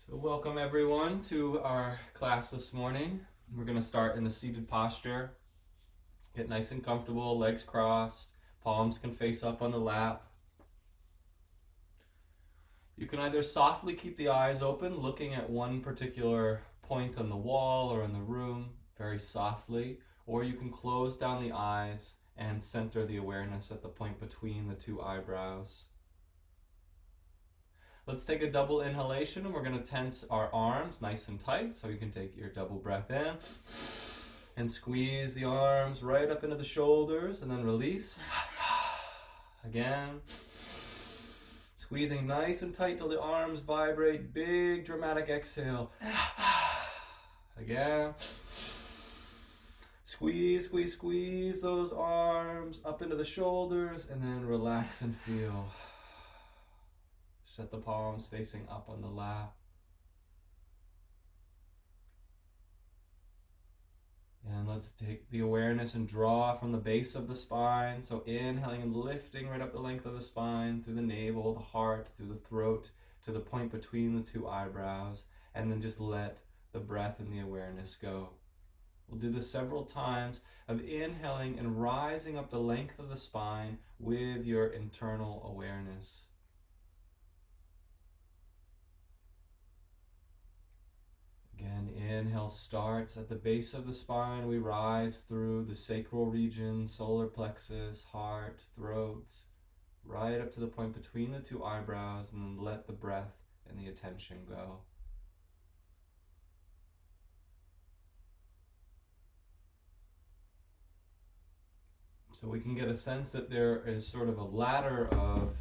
So welcome everyone to our class this morning. We're going to start in the seated posture. Get nice and comfortable, legs crossed, palms can face up on the lap. You can either softly keep the eyes open, looking at one particular point on the wall or in the room, very softly, or you can close down the eyes and center the awareness at the point between the two eyebrows. Let's take a double inhalation, and we're going to tense our arms nice and tight. So you can take your double breath in and squeeze the arms right up into the shoulders, and then release. Again. Squeezing nice and tight till the arms vibrate. Big dramatic exhale. Again. Squeeze, squeeze, squeeze those arms up into the shoulders, and then relax and feel. Set the palms facing up on the lap. And let's take the awareness and draw from the base of the spine. So inhaling and lifting right up the length of the spine, through the navel, the heart, through the throat, to the point between the two eyebrows. And then just let the breath and the awareness go. We'll do this several times of inhaling and rising up the length of the spine with your internal awareness. Again, inhale starts at the base of the spine. We rise through the sacral region, solar plexus, heart, throat, right up to the point between the two eyebrows, and then let the breath and the attention go. So we can get a sense that there is sort of a ladder of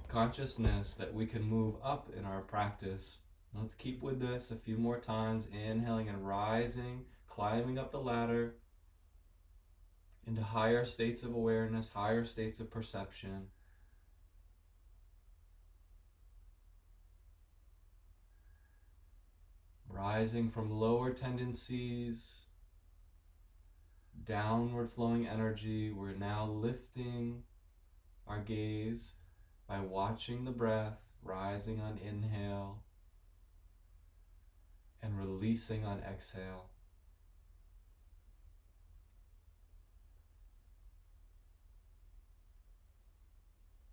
consciousness that we can move up in our practice. Let's keep with this a few more times, inhaling and rising, climbing up the ladder into higher states of awareness, higher states of perception. Rising from lower tendencies, downward flowing energy, we're now lifting our gaze by watching the breath, rising on inhale, and releasing on exhale.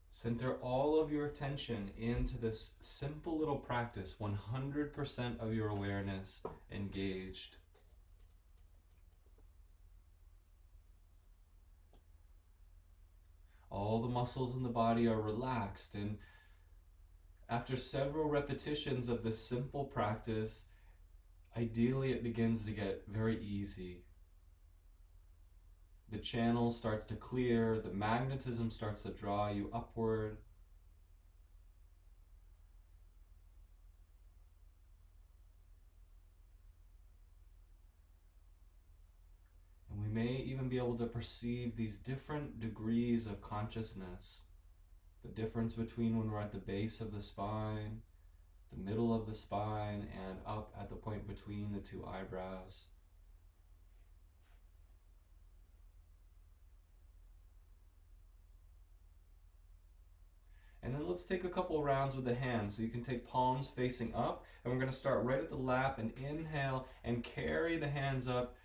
Center all of your attention into this simple little practice, 100% of your awareness engaged. All the muscles in the body are relaxed, and after several repetitions of this simple practice, ideally it begins to get very easy. The channel starts to clear, the magnetism starts to draw you upward. And we may even be able to perceive these different degrees of consciousness. The difference between when we're at the base of the spine, the middle of the spine, and up at the point between the two eyebrows. And then let's take a couple rounds with the hands. So you can take palms facing up, and we're going to start right at the lap and inhale and carry the hands up,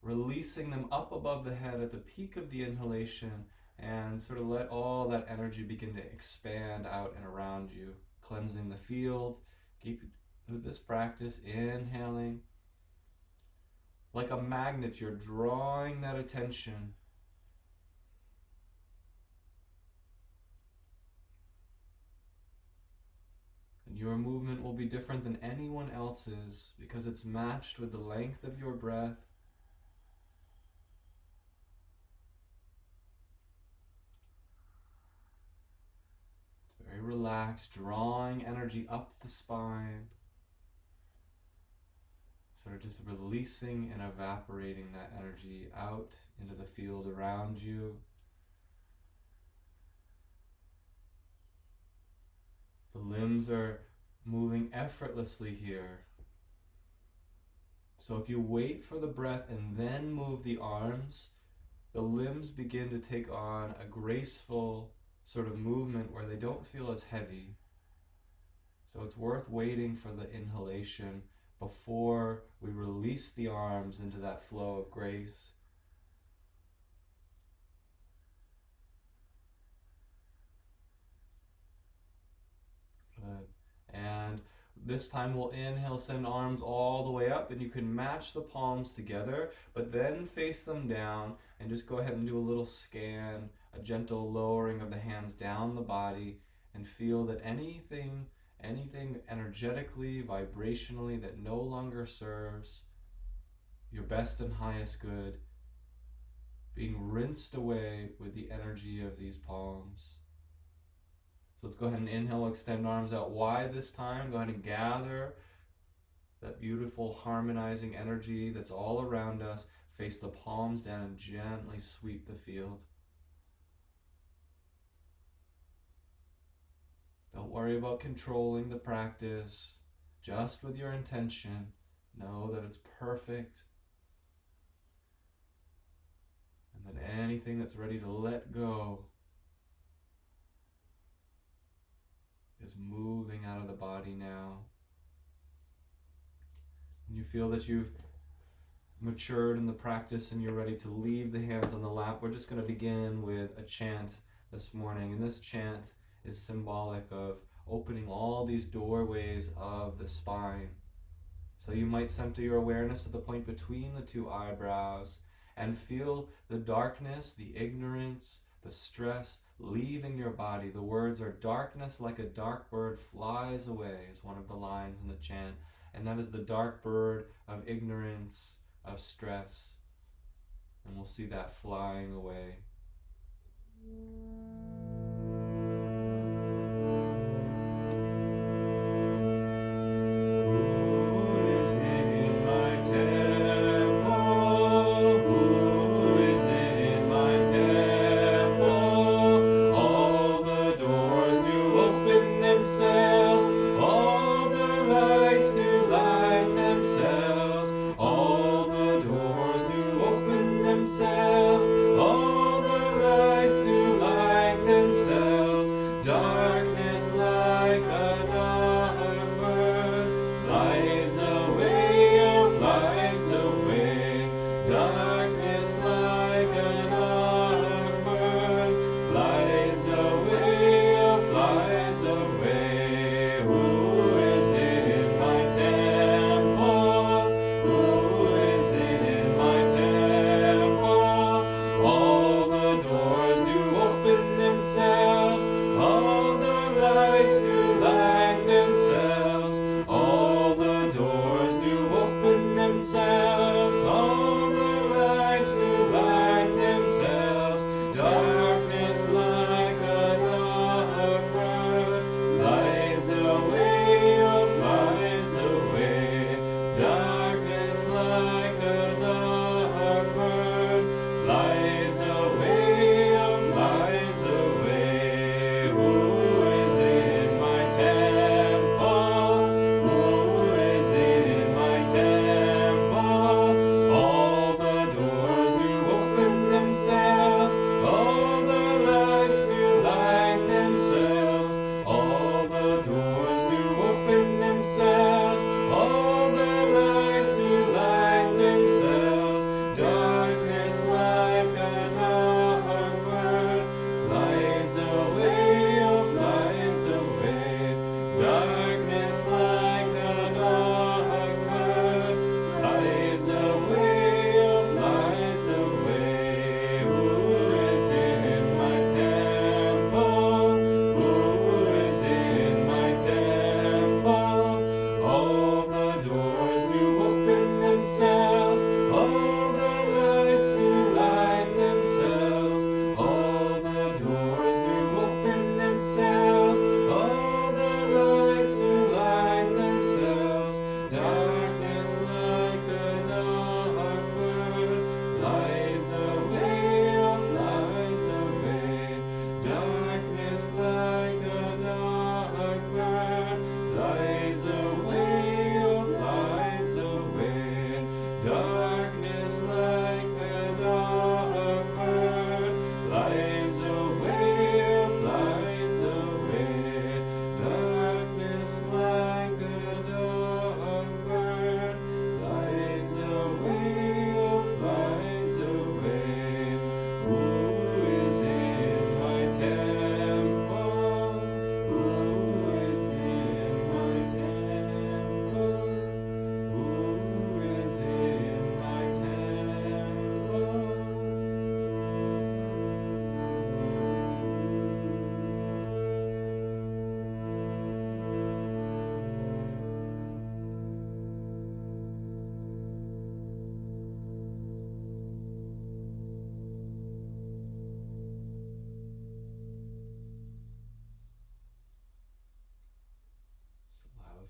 releasing them up above the head at the peak of the inhalation, and sort of let all that energy begin to expand out and around you, cleansing the field. Keep with this practice, inhaling. Like a magnet, you're drawing that attention. And your movement will be different than anyone else's because it's matched with the length of your breath. It's very relaxed, drawing energy up the spine. Sort of just releasing and evaporating that energy out into the field around you. The limbs are moving effortlessly here. So if you wait for the breath and then move the arms, the limbs begin to take on a graceful sort of movement where they don't feel as heavy. So it's worth waiting for the inhalation before we release the arms into that flow of grace. Good. And this time we'll inhale, send arms all the way up, and you can match the palms together, but then face them down and just go ahead and do a little scan, a gentle lowering of the hands down the body, and feel that anything energetically, vibrationally that no longer serves your best and highest good being rinsed away with the energy of these palms. So let's go ahead and inhale, extend arms out wide this time. Go ahead and gather that beautiful harmonizing energy that's all around us. Face the palms down and gently sweep the field. Don't worry about controlling the practice. Just with your intention, know that it's perfect. And that anything that's ready to let go is moving out of the body now. When you feel that you've matured in the practice and you're ready to leave the hands on the lap, we're just going to begin with a chant this morning. And this chant is symbolic of opening all these doorways of the spine. So you might center your awareness at the point between the two eyebrows and feel the darkness, the ignorance, the stress leaving your body. The words are "darkness like a dark bird flies away" is one of the lines in the chant. And that is the dark bird of ignorance, of stress. And we'll see that flying away. All the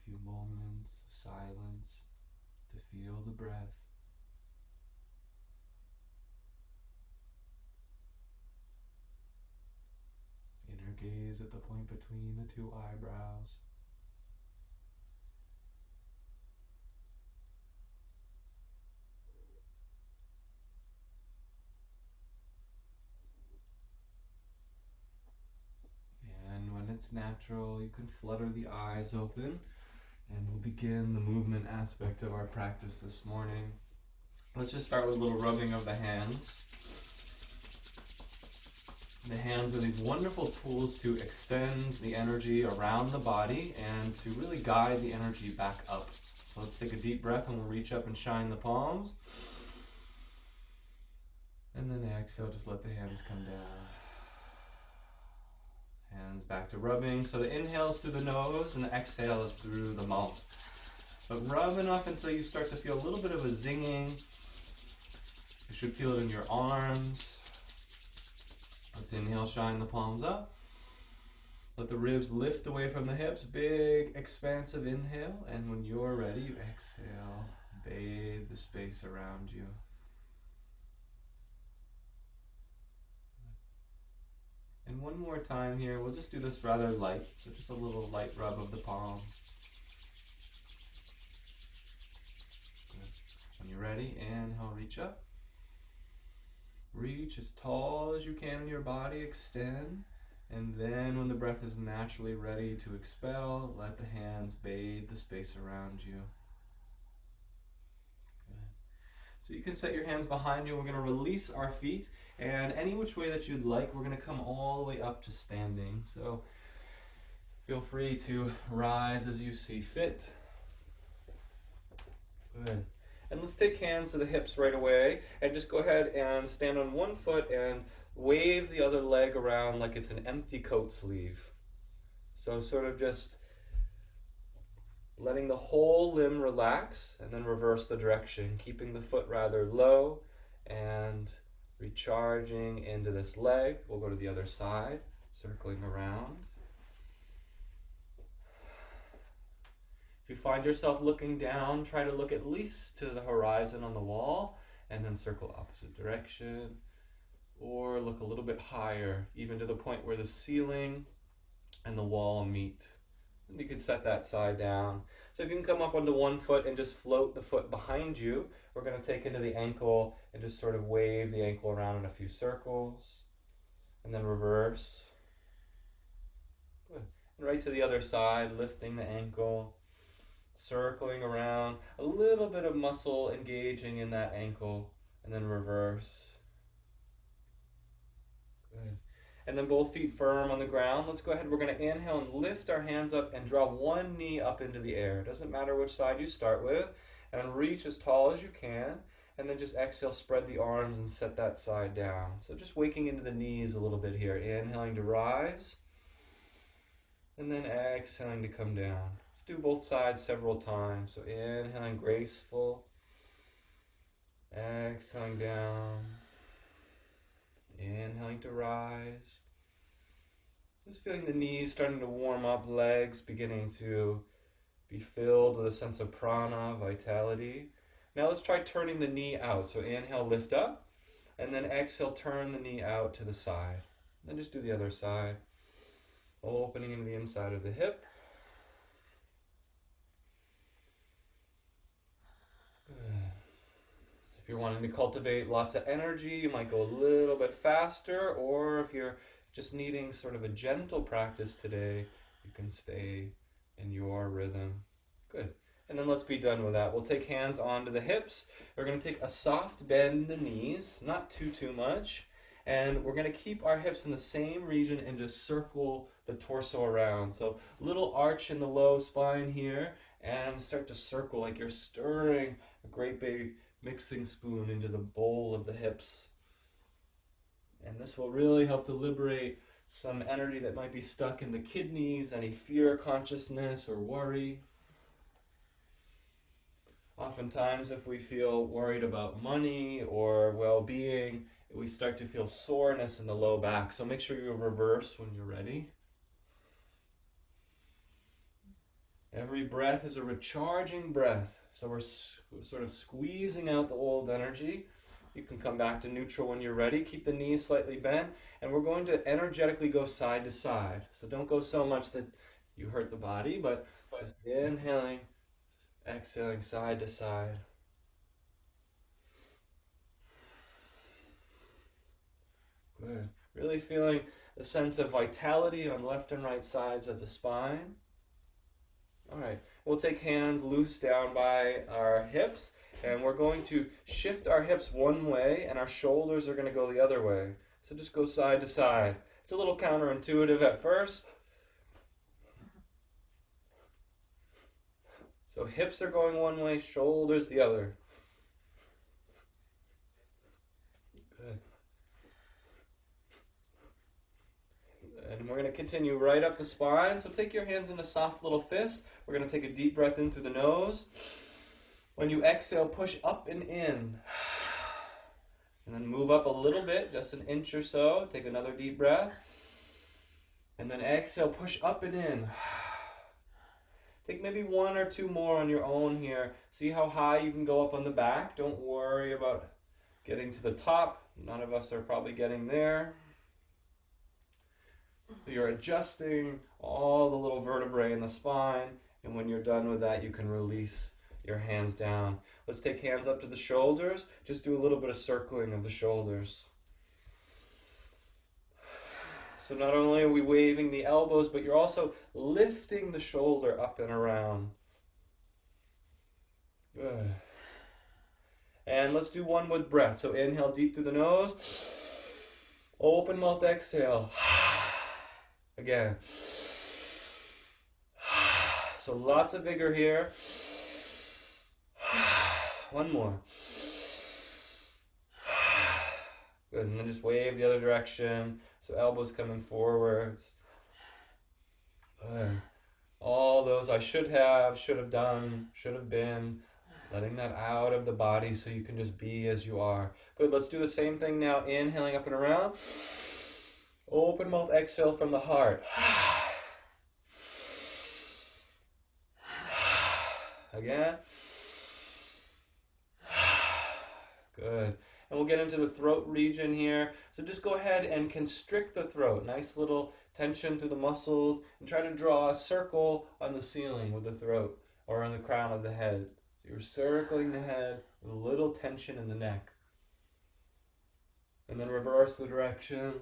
few moments of silence to feel the breath. Inner gaze at the point between the two eyebrows. And when it's natural, you can flutter the eyes open, and we'll begin the movement aspect of our practice this morning. Let's just start with a little rubbing of the hands. The hands are these wonderful tools to extend the energy around the body and to really guide the energy back up. So let's take a deep breath and we'll reach up and shine the palms. And then exhale, just let the hands come down. Hands back to rubbing. So the inhale is through the nose and the exhale is through the mouth. But rub enough until you start to feel a little bit of a zinging. You should feel it in your arms. Let's inhale, shine the palms up. Let the ribs lift away from the hips. Big, expansive inhale. And when you're ready, you exhale. Bathe the space around you. And one more time here. We'll just do this rather light. So just a little light rub of the palms. Good. When you're ready, inhale, reach up. Reach as tall as you can in your body, extend, and then when the breath is naturally ready to expel, let the hands bathe the space around you. Good. So you can set your hands behind you. We're going to release our feet, and any which way that you'd like, we're going to come all the way up to standing. So feel free to rise as you see fit. Good. And let's take hands to the hips right away and just go ahead and stand on one foot and wave the other leg around like it's an empty coat sleeve. So sort of just letting the whole limb relax and then reverse the direction, keeping the foot rather low and recharging into this leg. We'll go to the other side, circling around. If you find yourself looking down, try to look at least to the horizon on the wall and then circle opposite direction, or look a little bit higher, even to the point where the ceiling and the wall meet. And you can set that side down. So if you can come up onto one foot and just float the foot behind you, we're going to take into the ankle and just sort of wave the ankle around in a few circles, and then reverse. Good. And right to the other side, lifting the ankle, circling around, a little bit of muscle engaging in that ankle, and then reverse. Good. And then both feet firm on the ground. Let's go ahead. We're going to inhale and lift our hands up and draw one knee up into the air. Doesn't matter which side you start with. And reach as tall as you can. And then just exhale, spread the arms and set that side down. So just waking into the knees a little bit here. Inhaling to rise. And then exhaling to come down. Let's do both sides several times. So inhaling, graceful. Exhaling down. Inhaling to rise. Just feeling the knees starting to warm up, legs beginning to be filled with a sense of prana, vitality. Now let's try turning the knee out. So inhale, lift up. And then exhale, turn the knee out to the side. Then just do the other side. Opening into the inside of the hip. Good. If you're wanting to cultivate lots of energy, you might go a little bit faster, or if you're just needing sort of a gentle practice today, you can stay in your rhythm. Good. And then let's be done with that. We'll take hands onto the hips. We're going to take a soft bend in the knees, not too much. And we're going to keep our hips in the same region and just circle the torso around. So little arch in the low spine here, and start to circle like you're stirring a great big mixing spoon into the bowl of the hips. And this will really help to liberate some energy that might be stuck in the kidneys, any fear, consciousness, or worry. Oftentimes, if we feel worried about money or well-being, we start to feel soreness in the low back. So make sure you reverse when you're ready. Every breath is a recharging breath. So we're sort of squeezing out the old energy. You can come back to neutral when you're ready. Keep the knees slightly bent. And we're going to energetically go side to side. So don't go so much that you hurt the body, but just inhaling, exhaling side to side. Good. Really feeling a sense of vitality on left and right sides of the spine. All right, we'll take hands loose down by our hips, and we're going to shift our hips one way, and our shoulders are going to go the other way. So just go side to side. It's a little counterintuitive at first. So hips are going one way, shoulders the other. Good. And we're going to continue right up the spine. So take your hands in a soft little fist. We're going to take a deep breath in through the nose. When you exhale, push up and in. And then move up a little bit, just an inch or so. Take another deep breath. And then exhale, push up and in. Take maybe one or two more on your own here. See how high you can go up on the back. Don't worry about getting to the top. None of us are probably getting there. So you're adjusting all the little vertebrae in the spine, and when you're done with that, you can release your hands down. Let's take hands up to the shoulders. Just do a little bit of circling of the shoulders. So not only are we waving the elbows, but you're also lifting the shoulder up and around. Good. And let's do one with breath. So inhale deep through the nose. Open mouth, exhale. Again. So lots of vigor here. One more. Good, and then just wave the other direction. So elbows coming forwards. Good. All those I should have done, should have been. Letting that out of the body so you can just be as you are. Good, let's do the same thing now. Inhaling up and around. Open mouth, exhale from the heart. Again. Good. And we'll get into the throat region here. So just go ahead and constrict the throat. Nice little tension through the muscles. And try to draw a circle on the ceiling with the throat or on the crown of the head. So you're circling the head with a little tension in the neck. And then reverse the direction.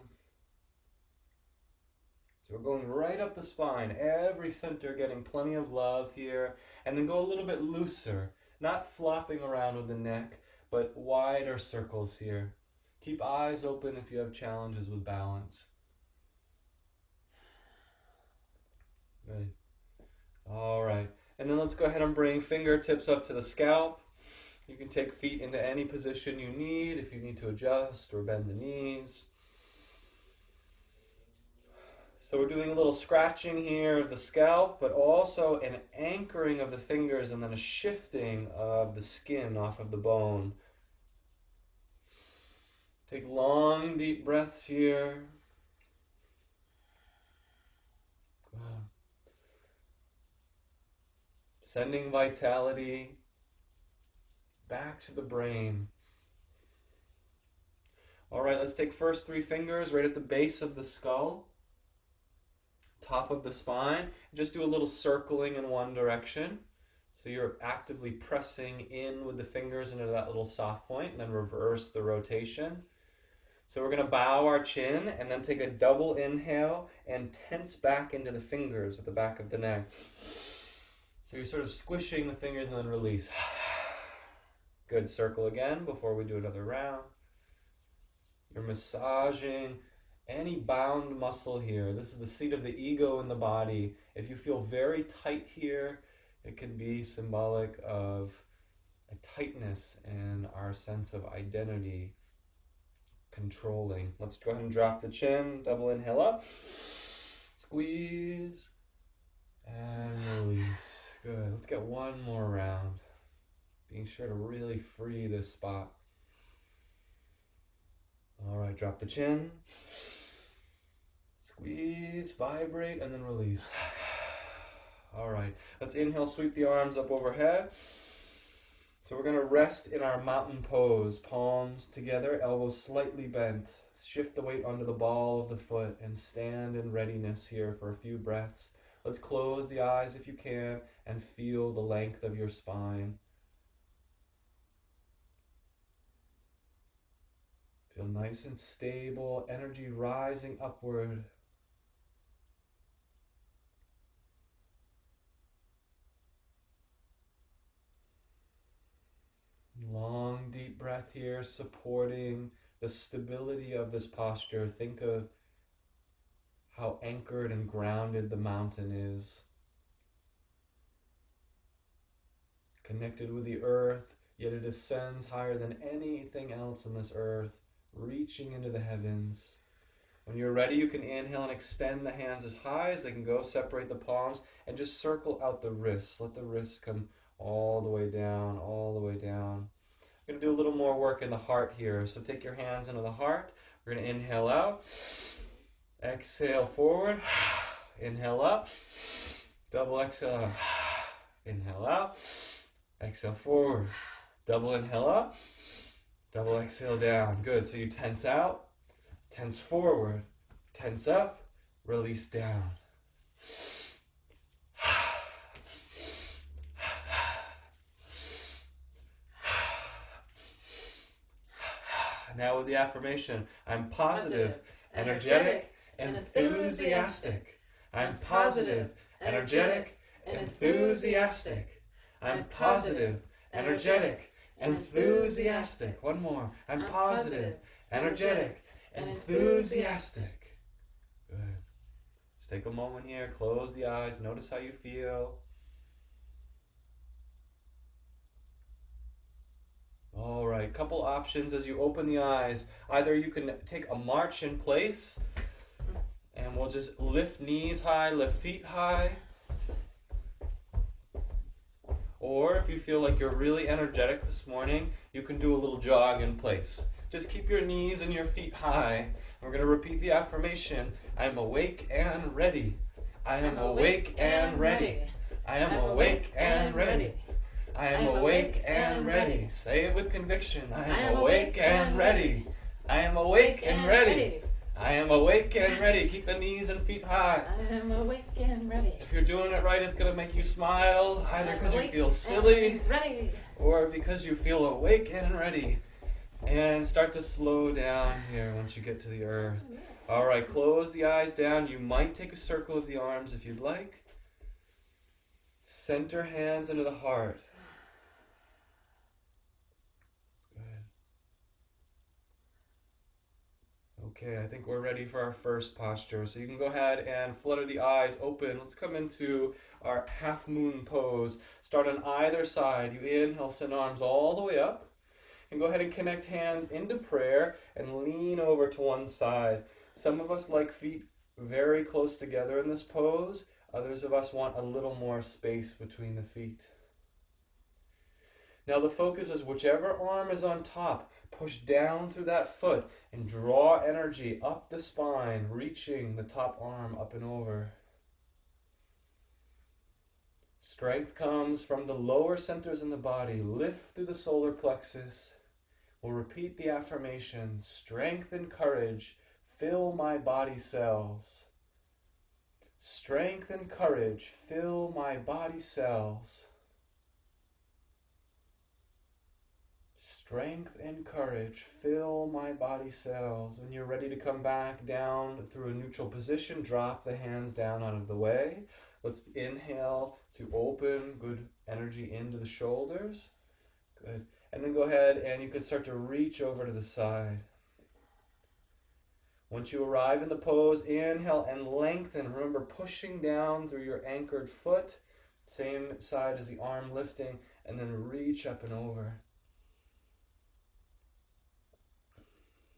So we're going right up the spine. Every center getting plenty of love here. And then go a little bit looser. Not flopping around with the neck, but wider circles here. Keep eyes open if you have challenges with balance. Good. All right. And then let's go ahead and bring fingertips up to the scalp. You can take feet into any position you need if you need to adjust or bend the knees. So we're doing a little scratching here of the scalp, but also an anchoring of the fingers and then a shifting of the skin off of the bone. Take long, deep breaths here. Sending vitality back to the brain. All right, let's take first three fingers right at the base of the skull. Top of the spine. Just do a little circling in one direction. So you're actively pressing in with the fingers into that little soft point, and then reverse the rotation. So we're going to bow our chin and then take a double inhale and tense back into the fingers at the back of the neck. So you're sort of squishing the fingers and then release. Good. Circle again before we do another round. You're massaging any bound muscle here. This is the seat of the ego in the body. If you feel very tight here, it can be symbolic of a tightness in our sense of identity, controlling. Let's go ahead and drop the chin. Double inhale up. Squeeze. And release. Good. Let's get one more round. Being sure to really free this spot. All right, drop the chin. Squeeze, vibrate, and then release. All right, let's inhale, sweep the arms up overhead. So we're going to rest in our mountain pose, palms together, elbows slightly bent. Shift the weight onto the ball of the foot and stand in readiness here for a few breaths. Let's close the eyes if you can and feel the length of your spine. Feel nice and stable, energy rising upward. Long, deep breath here, supporting the stability of this posture. Think of how anchored and grounded the mountain is. Connected with the earth, yet it ascends higher than anything else on this earth, reaching into the heavens. When you're ready, you can inhale and extend the hands as high as they can go. Separate the palms and just circle out the wrists. Let the wrists come all the way down, all the way down. We're going to do a little more work in the heart here. So take your hands into the heart. We're going to inhale out. Exhale forward. Inhale up. Double exhale. Inhale out. Exhale forward. Double inhale up. Double exhale down. Good. So you tense out. Tense forward, tense up, release down. Now with the affirmation, I'm positive, energetic, enthusiastic. I'm positive, energetic, enthusiastic. I'm positive, energetic, enthusiastic. One more. I'm positive, energetic, enthusiastic. Good. Just take a moment here, close the eyes, notice how you feel. All right, couple options as you open the eyes. Either you can take a march in place, and we'll just lift knees high, lift feet high. Or if you feel like you're really energetic this morning, you can do a little jog in place. Just keep your knees and your feet high. We're going to repeat the affirmation. I am awake and ready. I am awake and ready. I am awake and ready. I am awake and ready. Say it with conviction. I am awake and ready. I am awake and ready. I am awake and ready. Keep the knees and feet high. I am awake and ready. If you're doing it right, it's going to make you smile, either because you feel silly or because you feel awake and ready. And start to slow down here once you get to the earth. All right, close the eyes down. You might take a circle of the arms if you'd like. Center hands into the heart. Good. Okay, I think we're ready for our first posture. So you can go ahead and flutter the eyes open. Let's come into our half moon pose. Start on either side. You inhale, send arms all the way up. And go ahead and connect hands into prayer and lean over to one side. Some of us like feet very close together in this pose. Others of us want a little more space between the feet. Now the focus is whichever arm is on top, push down through that foot and draw energy up the spine, reaching the top arm up and over. Strength comes from the lower centers in the body. Lift through the solar plexus. We'll repeat the affirmation. Strength and courage fill my body cells. Strength and courage fill my body cells. Strength and courage fill my body cells. When you're ready to come back down through a neutral position, drop the hands down out of the way. Let's inhale to open good energy into the shoulders. Good. And then go ahead and you can start to reach over to the side. Once you arrive in the pose, inhale and lengthen. Remember, pushing down through your anchored foot, same side as the arm lifting, and then reach up and over.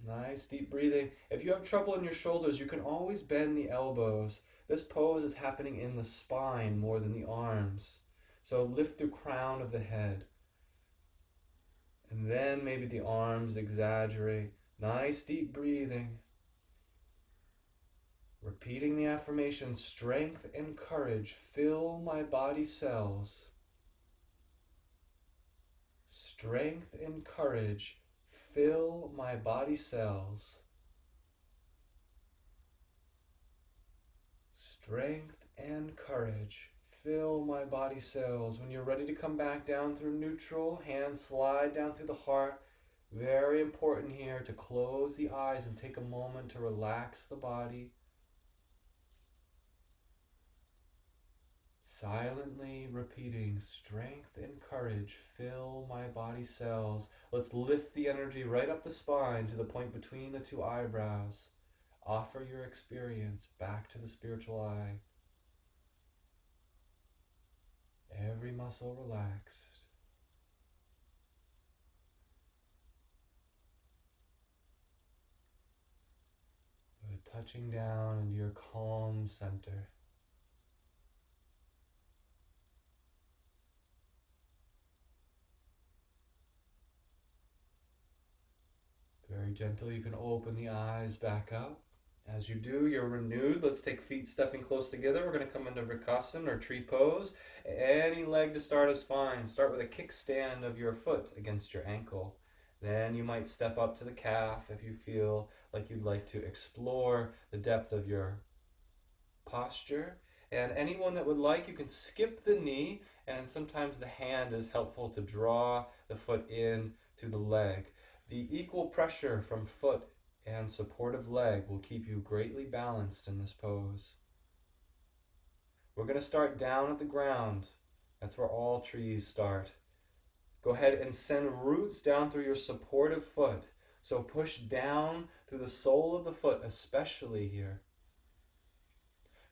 Nice, deep breathing. If you have trouble in your shoulders, you can always bend the elbows. This pose is happening in the spine more than the arms. So lift the crown of the head. And then maybe the arms exaggerate. Nice, deep breathing. Repeating the affirmation, strength and courage fill my body cells. Strength and courage fill my body cells. Strength and courage fill my body cells. When you're ready to come back down through neutral, hands slide down through the heart. Very important here to close the eyes and take a moment to relax the body. Silently repeating, strength and courage fill my body cells. Let's lift the energy right up the spine to the point between the two eyebrows. Offer your experience back to the spiritual eye. Every muscle relaxed. Good. Touching down into your calm center. Very gently, you can open the eyes back up. As you do, you're renewed. Let's take feet stepping close together. We're going to come into Vrikasana or tree pose. Any leg to start is fine. Start with a kickstand of your foot against your ankle. Then you might step up to the calf if you feel like you'd like to explore the depth of your posture. And anyone that would like, you can skip the knee, and sometimes the hand is helpful to draw the foot in to the leg. The equal pressure from foot and supportive leg will keep you greatly balanced in this pose. We're going to start down at the ground. That's where all trees start. Go ahead and send roots down through your supportive foot. So push down through the sole of the foot, especially here.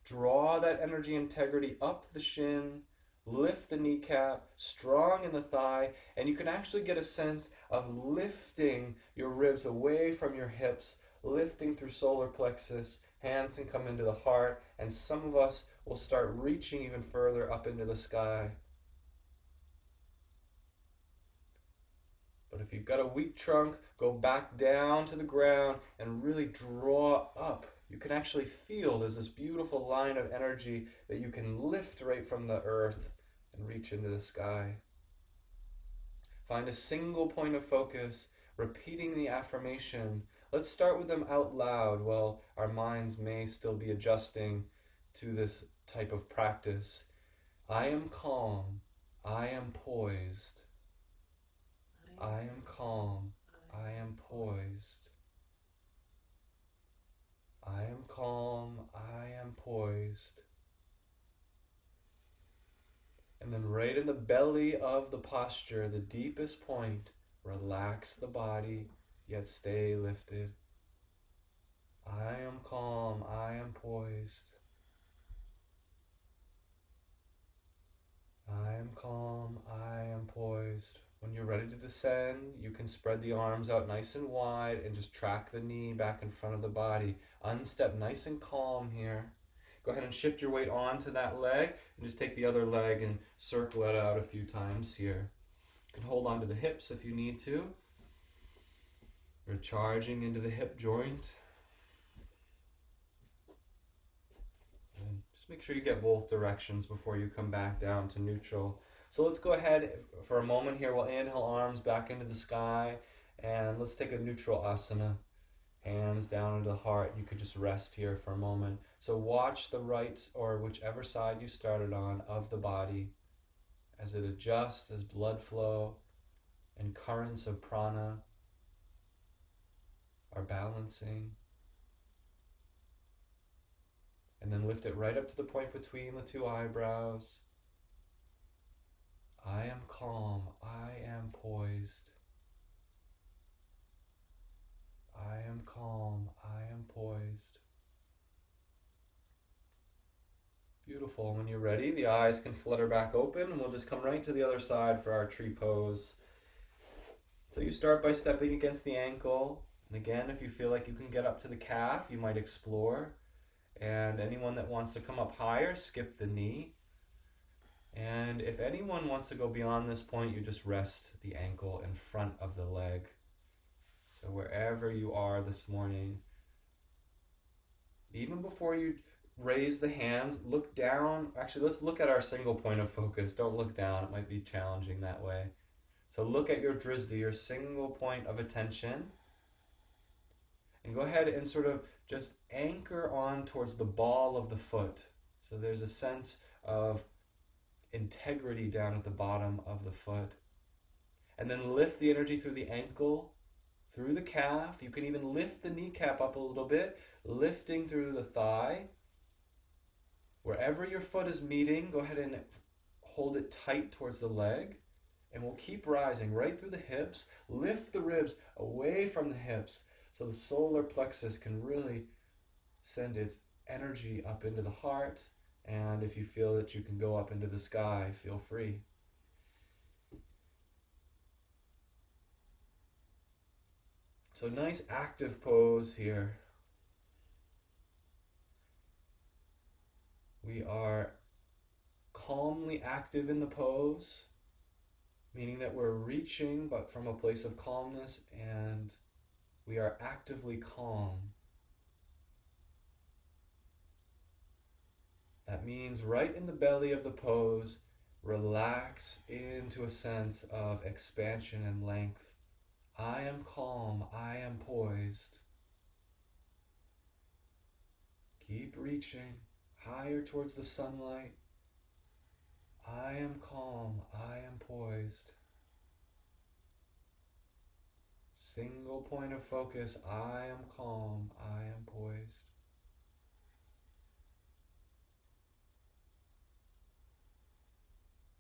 Draw that energy integrity up the shin, lift the kneecap, strong in the thigh, and you can actually get a sense of lifting your ribs away from your hips, lifting through solar plexus. Hands can come into the heart, and some of us will start reaching even further up into the sky. But if you've got a weak trunk, go back down to the ground and really draw up. You can actually feel there's this beautiful line of energy that you can lift right from the earth and reach into the sky. Find a single point of focus, repeating the affirmation. Let's start with them out loud while our minds may still be adjusting to this type of practice. I am calm. I am poised. I am calm. I am poised. I am calm. I am poised. And then right in the belly of the posture, the deepest point, relax the body, yet stay lifted. I am calm. I am poised. I am calm. I am poised. When you're ready to descend, you can spread the arms out nice and wide and just track the knee back in front of the body. Unstep nice and calm here. Go ahead and shift your weight onto that leg and just take the other leg and circle it out a few times here. You can hold onto the hips if you need to. You're charging into the hip joint. And just make sure you get both directions before you come back down to neutral. So let's go ahead for a moment here. We'll inhale, arms back into the sky, and let's take a neutral asana. Hands down into the heart. You could just rest here for a moment. So watch the right or whichever side you started on of the body as it adjusts, as blood flow and currents of prana are balancing. And then lift it right up to the point between the two eyebrows. I am calm. I am poised. I am calm. I am poised. Beautiful. When you're ready, the eyes can flutter back open, and we'll just come right to the other side for our tree pose. So you start by stepping against the ankle. And again, if you feel like you can get up to the calf, you might explore. And anyone that wants to come up higher, skip the knee. And if anyone wants to go beyond this point, you just rest the ankle in front of the leg. So wherever you are this morning, Even before you raise the hands, look down. Actually, let's look at our single point of focus. Don't look down. It might be challenging that way. So look at your drisdi, your single point of attention. And go ahead and sort of just anchor on towards the ball of the foot. So there's a sense of integrity down at the bottom of the foot. And then lift the energy through the ankle, through the calf. You can even lift the kneecap up a little bit, lifting through the thigh. Wherever your foot is meeting, go ahead and hold it tight towards the leg. And we'll keep rising right through the hips. Lift the ribs away from the hips so the solar plexus can really send its energy up into the heart. And if you feel that you can go up into the sky, feel free. So nice active pose here. We are calmly active in the pose, meaning that we're reaching but from a place of calmness, and we are actively calm. That means right in the belly of the pose, relax into a sense of expansion and length. I am calm, I am poised. Keep reaching higher towards the sunlight. I am calm, I am poised. Single point of focus, I am calm, I am poised.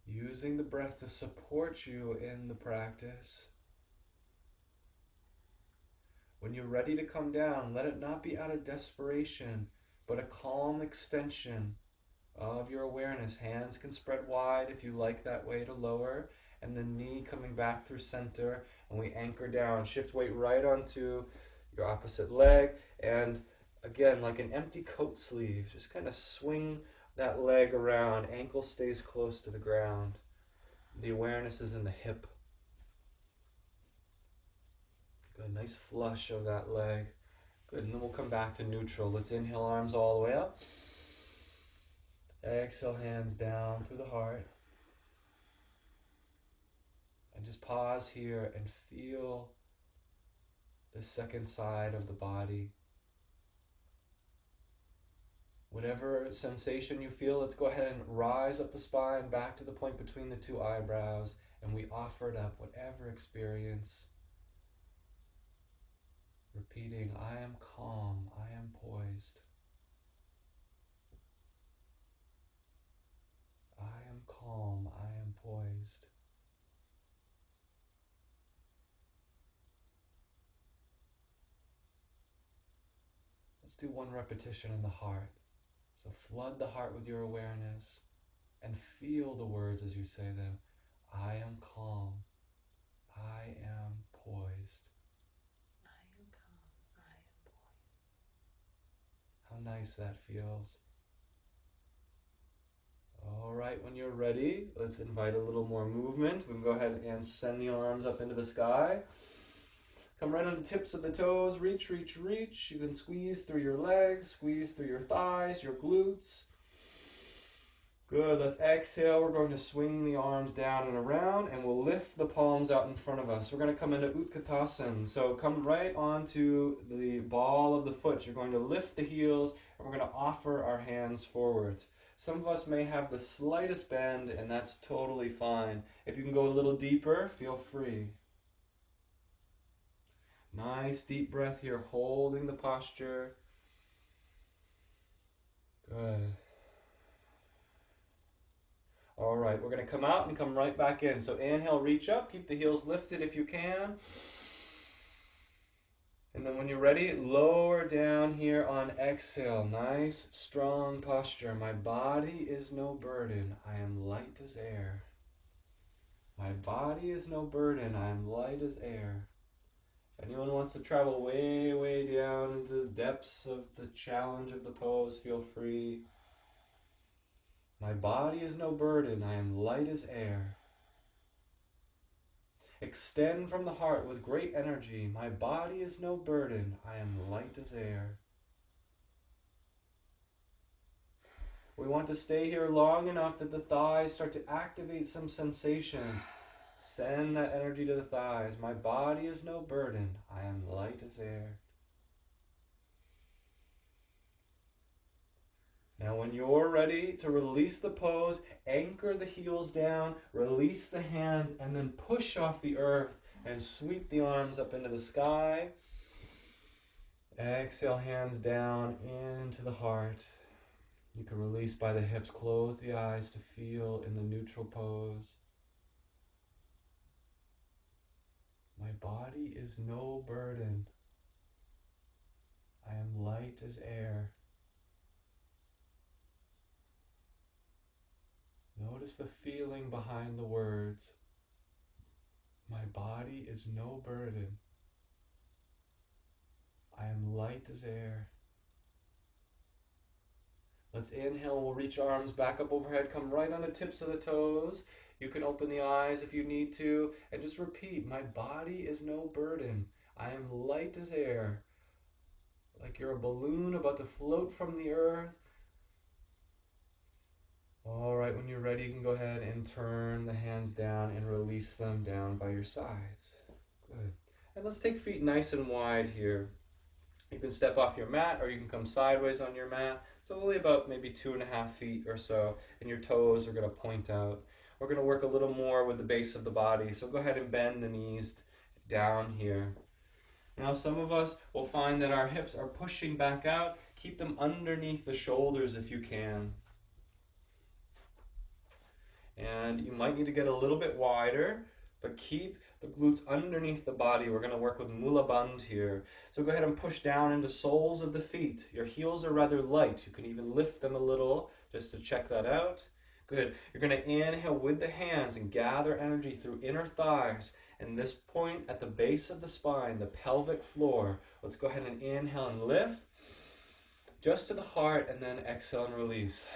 Using the breath to support you in the practice. When you're ready to come down, let it not be out of desperation, but a calm extension of your awareness. Hands can spread wide if you like that way to lower, and the knee coming back through center, and we anchor down. Shift weight right onto your opposite leg, and again, like an empty coat sleeve, just kind of swing that leg around. Ankle stays close to the ground. The awareness is in the hip. Good, nice flush of that leg. Good, and then we'll come back to neutral. Let's inhale, arms all the way up. Exhale, hands down through the heart. And just pause here and feel the second side of the body. Whatever sensation you feel, let's go ahead and rise up the spine, back to the point between the two eyebrows, and we offer it up, whatever experience. Repeating, I am calm, I am poised. I am calm, I am poised. Let's do one repetition in the heart. So flood the heart with your awareness and feel the words as you say them. I am calm, I am poised. I am calm, I am poised. How nice that feels. All right, when you're ready, let's invite a little more movement. We can go ahead and send the arms up into the sky. Come right on the tips of the toes. Reach, reach, reach. You can squeeze through your legs, squeeze through your thighs, your glutes. Good, let's exhale. We're going to swing the arms down and around, and we'll lift the palms out in front of us. We're going to come into Utkatasana. So come right onto the ball of the foot. You're going to lift the heels, and we're going to offer our hands forwards. Some of us may have the slightest bend, and that's totally fine. If you can go a little deeper, feel free. Nice deep breath here, holding the posture. Good. All right, we're going to come out and come right back in. So inhale, reach up, keep the heels lifted if you can. And then when you're ready, lower down here on exhale. Nice, strong posture. My body is no burden. I am light as air. My body is no burden. I am light as air. If anyone wants to travel way, way down into the depths of the challenge of the pose, feel free. My body is no burden. I am light as air. Extend from the heart with great energy. My body is no burden. I am light as air. We want to stay here long enough that the thighs start to activate some sensation. Send that energy to the thighs. My body is no burden. I am light as air. Now when you're ready to release the pose, anchor the heels down, release the hands, and then push off the earth and sweep the arms up into the sky. Exhale, hands down into the heart. You can release by the hips, close the eyes to feel in the neutral pose. My body is no burden. I am light as air. Notice the feeling behind the words. My body is no burden. I am light as air. Let's inhale. We'll reach arms back up overhead. Come right on the tips of the toes. You can open the eyes if you need to. And just repeat, my body is no burden. I am light as air. Like you're a balloon about to float from the earth. All right, when you're ready, you can go ahead and turn the hands down and release them down by your sides. Good. And let's take feet nice and wide here. You can step off your mat or you can come sideways on your mat. So only about maybe 2.5 feet or so, and your toes are going to point out. We're going to work a little more with the base of the body. So go ahead and bend the knees down here. Now some of us will find that our hips are pushing back out. Keep them underneath the shoulders if you can. And you might need to get a little bit wider, but keep the glutes underneath the body. We're going to work with Mula Bandh here. So go ahead and push down into soles of the feet. Your heels are rather light. You can even lift them a little just to check that out. Good. You're going to inhale with the hands and gather energy through inner thighs. And this point at the base of the spine, the pelvic floor. Let's go ahead and inhale and lift just to the heart, and then exhale and release.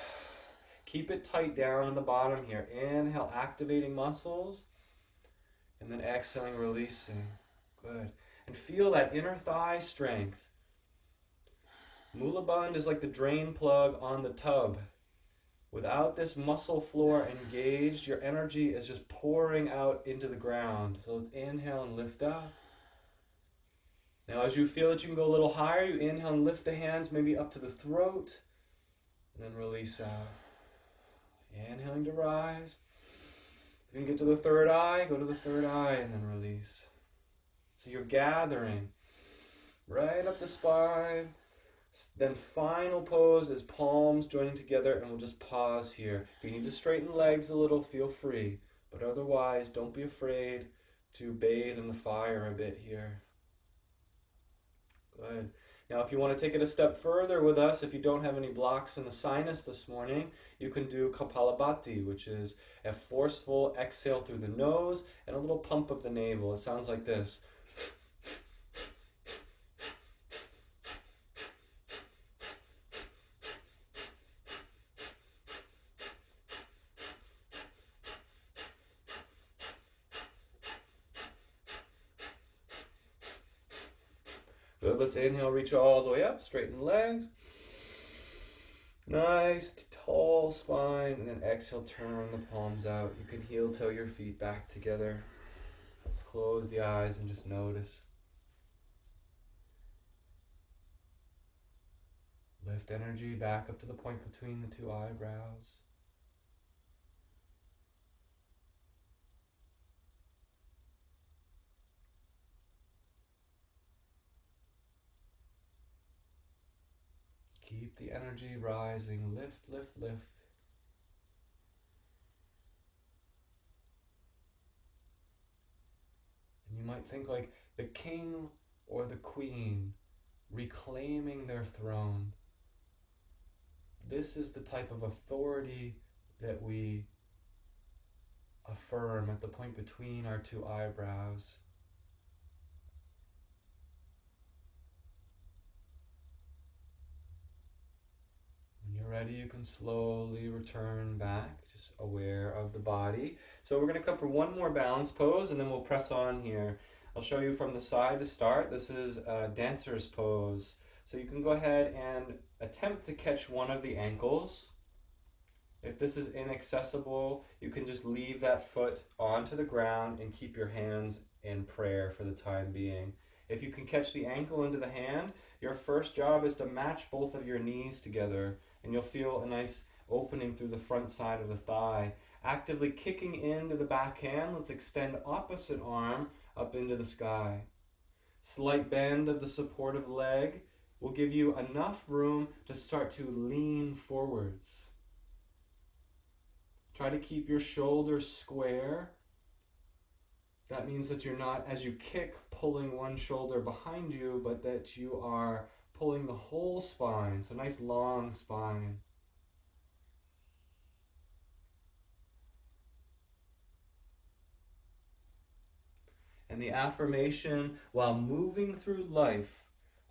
Keep it tight down in the bottom here. Inhale, activating muscles. And then exhaling, releasing. Good. And feel that inner thigh strength. Mula Bandh is like the drain plug on the tub. Without this muscle floor engaged, your energy is just pouring out into the ground. So let's inhale and lift up. Now as you feel that you can go a little higher, you inhale and lift the hands maybe up to the throat. And then release out. Inhaling to rise. If you can get to the third eye, go to the third eye and then release. So you're gathering right up the spine. Then final pose is palms joining together, and we'll just pause here. If you need to straighten legs a little, feel free. But otherwise, don't be afraid to bathe in the fire a bit here. Good. Now, if you want to take it a step further with us, if you don't have any blocks in the sinus this morning, you can do Kapalabhati, which is a forceful exhale through the nose and a little pump of the navel. It sounds like this. Good. Let's inhale, reach all the way up, straighten legs. Nice, tall spine, and then exhale, turn the palms out. You can heel toe your feet back together. Let's close the eyes and just notice. Lift energy back up to the point between the two eyebrows. Keep the energy rising. Lift, lift, lift. And you might think like the king or the queen reclaiming their throne. This is the type of authority that we affirm at the point between our two eyebrows. When you're ready, you can slowly return back, just aware of the body. So we're going to come for one more balance pose, and then we'll press on here. I'll show you from the side to start. This is a dancer's pose. So you can go ahead and attempt to catch one of the ankles. If this is inaccessible, you can just leave that foot onto the ground and keep your hands in prayer for the time being. If you can catch the ankle into the hand, your first job is to match both of your knees together, and you'll feel a nice opening through the front side of the thigh. Actively kicking into the back hand, let's extend opposite arm up into the sky. Slight bend of the supportive leg will give you enough room to start to lean forwards. Try to keep your shoulders square. That means that you're not, as you kick, pulling one shoulder behind you, but that you are pulling the whole spine. So nice long spine. And the affirmation, while moving through life,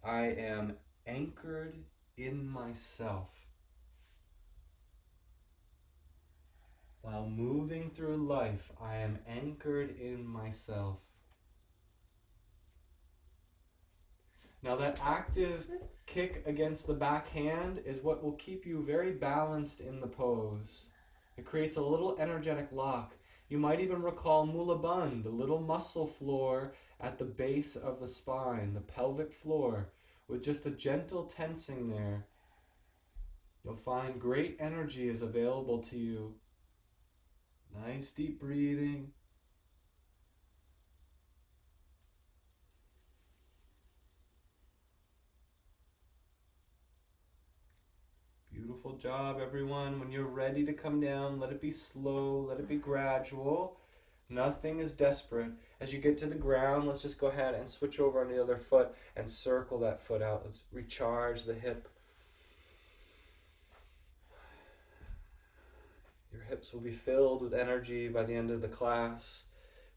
I am anchored in myself. While moving through life, I am anchored in myself. Now that active kick against the back hand is what will keep you very balanced in the pose. It creates a little energetic lock. You might even recall Mula Bandha, the little muscle floor at the base of the spine, the pelvic floor, with just a gentle tensing there. You'll find great energy is available to you. Nice deep breathing. Beautiful job, everyone. When you're ready to come down, let it be slow, let it be gradual. Nothing is desperate. As you get to the ground, let's just go ahead and switch over on the other foot and circle that foot out. Let's recharge the hip. Your hips will be filled with energy by the end of the class,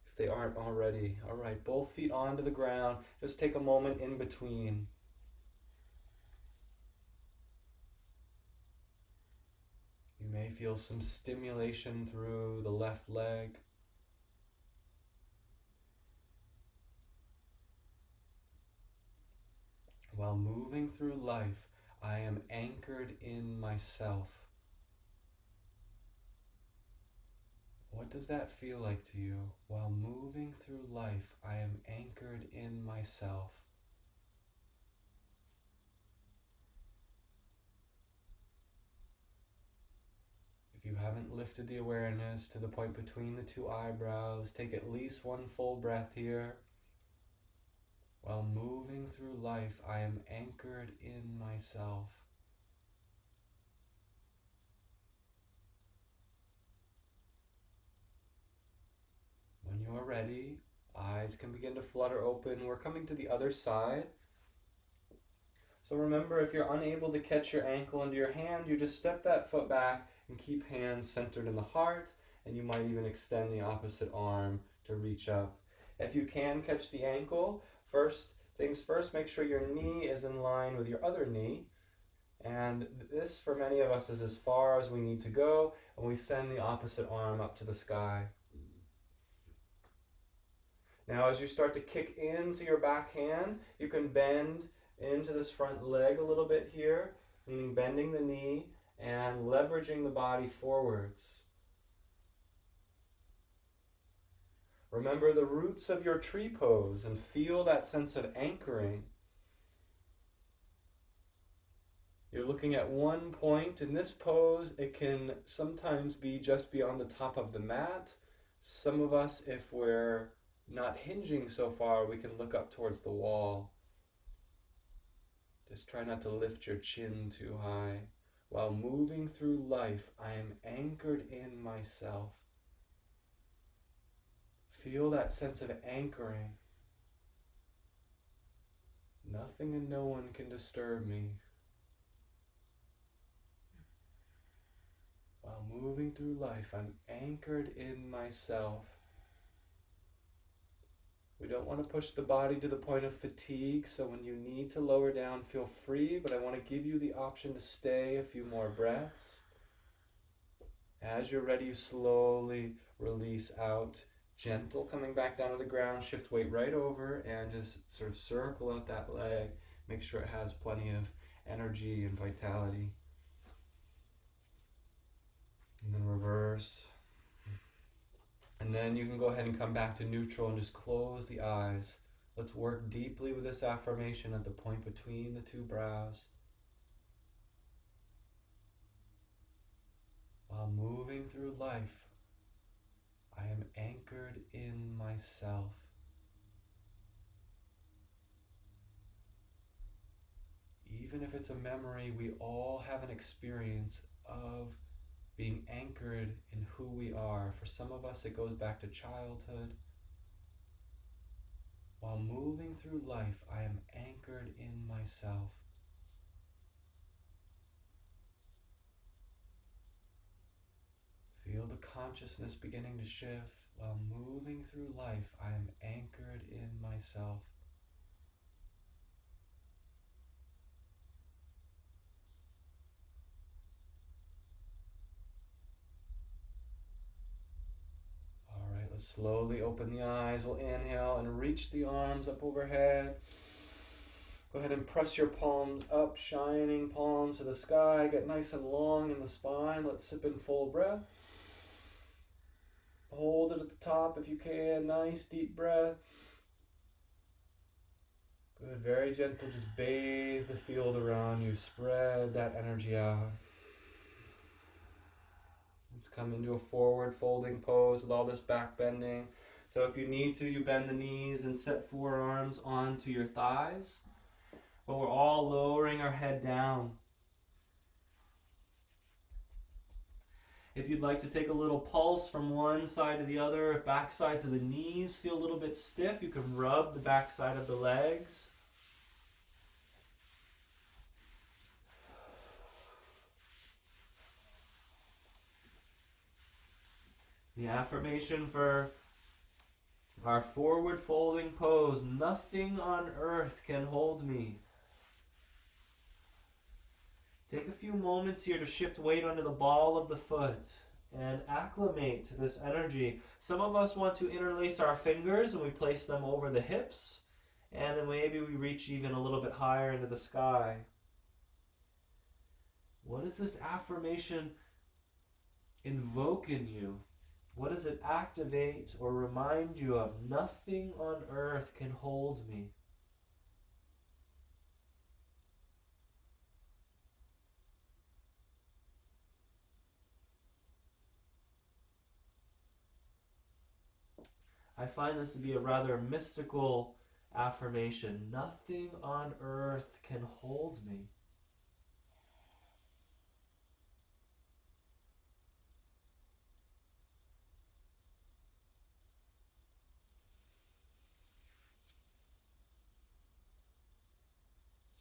if they aren't already. All right, both feet onto the ground. Just take a moment in between. You may feel some stimulation through the left leg. While moving through life, I am anchored in myself. What does that feel like to you? While moving through life, I am anchored in myself. If you haven't lifted the awareness to the point between the two eyebrows, take at least one full breath here. While moving through life, I am anchored in myself. When you are ready, eyes can begin to flutter open. We're coming to the other side. So remember, if you're unable to catch your ankle into your hand, you just step that foot back and keep hands centered in the heart, and you might even extend the opposite arm to reach up. If you can catch the ankle, first things first, make sure your knee is in line with your other knee. And this, for many of us, is as far as we need to go, and we send the opposite arm up to the sky. Now, as you start to kick into your back hand, you can bend into this front leg a little bit here, meaning bending the knee and leveraging the body forwards. Remember the roots of your tree pose and feel that sense of anchoring. You're looking at one point. In this pose, it can sometimes be just beyond the top of the mat. Some of us, if we're not hinging so far, we can look up towards the wall. Just try not to lift your chin too high. While moving through life, I am anchored in myself. Feel that sense of anchoring. Nothing and no one can disturb me. While moving through life, I'm anchored in myself. We don't want to push the body to the point of fatigue, so when you need to lower down, feel free, but I want to give you the option to stay a few more breaths. As you're ready, you slowly release out. Gentle coming back down to the ground, shift weight right over and just sort of circle out that leg. Make sure it has plenty of energy and vitality. And then reverse. And then you can go ahead and come back to neutral and just close the eyes. Let's work deeply with this affirmation at the point between the two brows. While moving through life, I am anchored in myself. Even if it's a memory, we all have an experience of being anchored in who we are. For some of us, it goes back to childhood. While moving through life, I am anchored in myself. Feel the consciousness beginning to shift. While moving through life, I am anchored in myself. All right, let's slowly open the eyes. We'll inhale and reach the arms up overhead. Go ahead and press your palms up, shining palms to the sky. Get nice and long in the spine. Let's sip in full breath. Hold it at the top if you can. Nice deep breath. Good, very gentle. Just bathe the field around you. Spread that energy out. Let's come into a forward folding pose with all this back bending. So if you need to, you bend the knees and set forearms onto your thighs. But we're all lowering our head down. If you'd like to take a little pulse from one side to the other, if back sides of the knees feel a little bit stiff, you can rub the back side of the legs. The affirmation for our forward folding pose: nothing on earth can hold me. Take a few moments here to shift weight onto the ball of the foot and acclimate to this energy. Some of us want to interlace our fingers and we place them over the hips, and then maybe we reach even a little bit higher into the sky. What does this affirmation invoke in you? What does it activate or remind you of? Nothing on earth can hold me. I find this to be a rather mystical affirmation. Nothing on earth can hold me.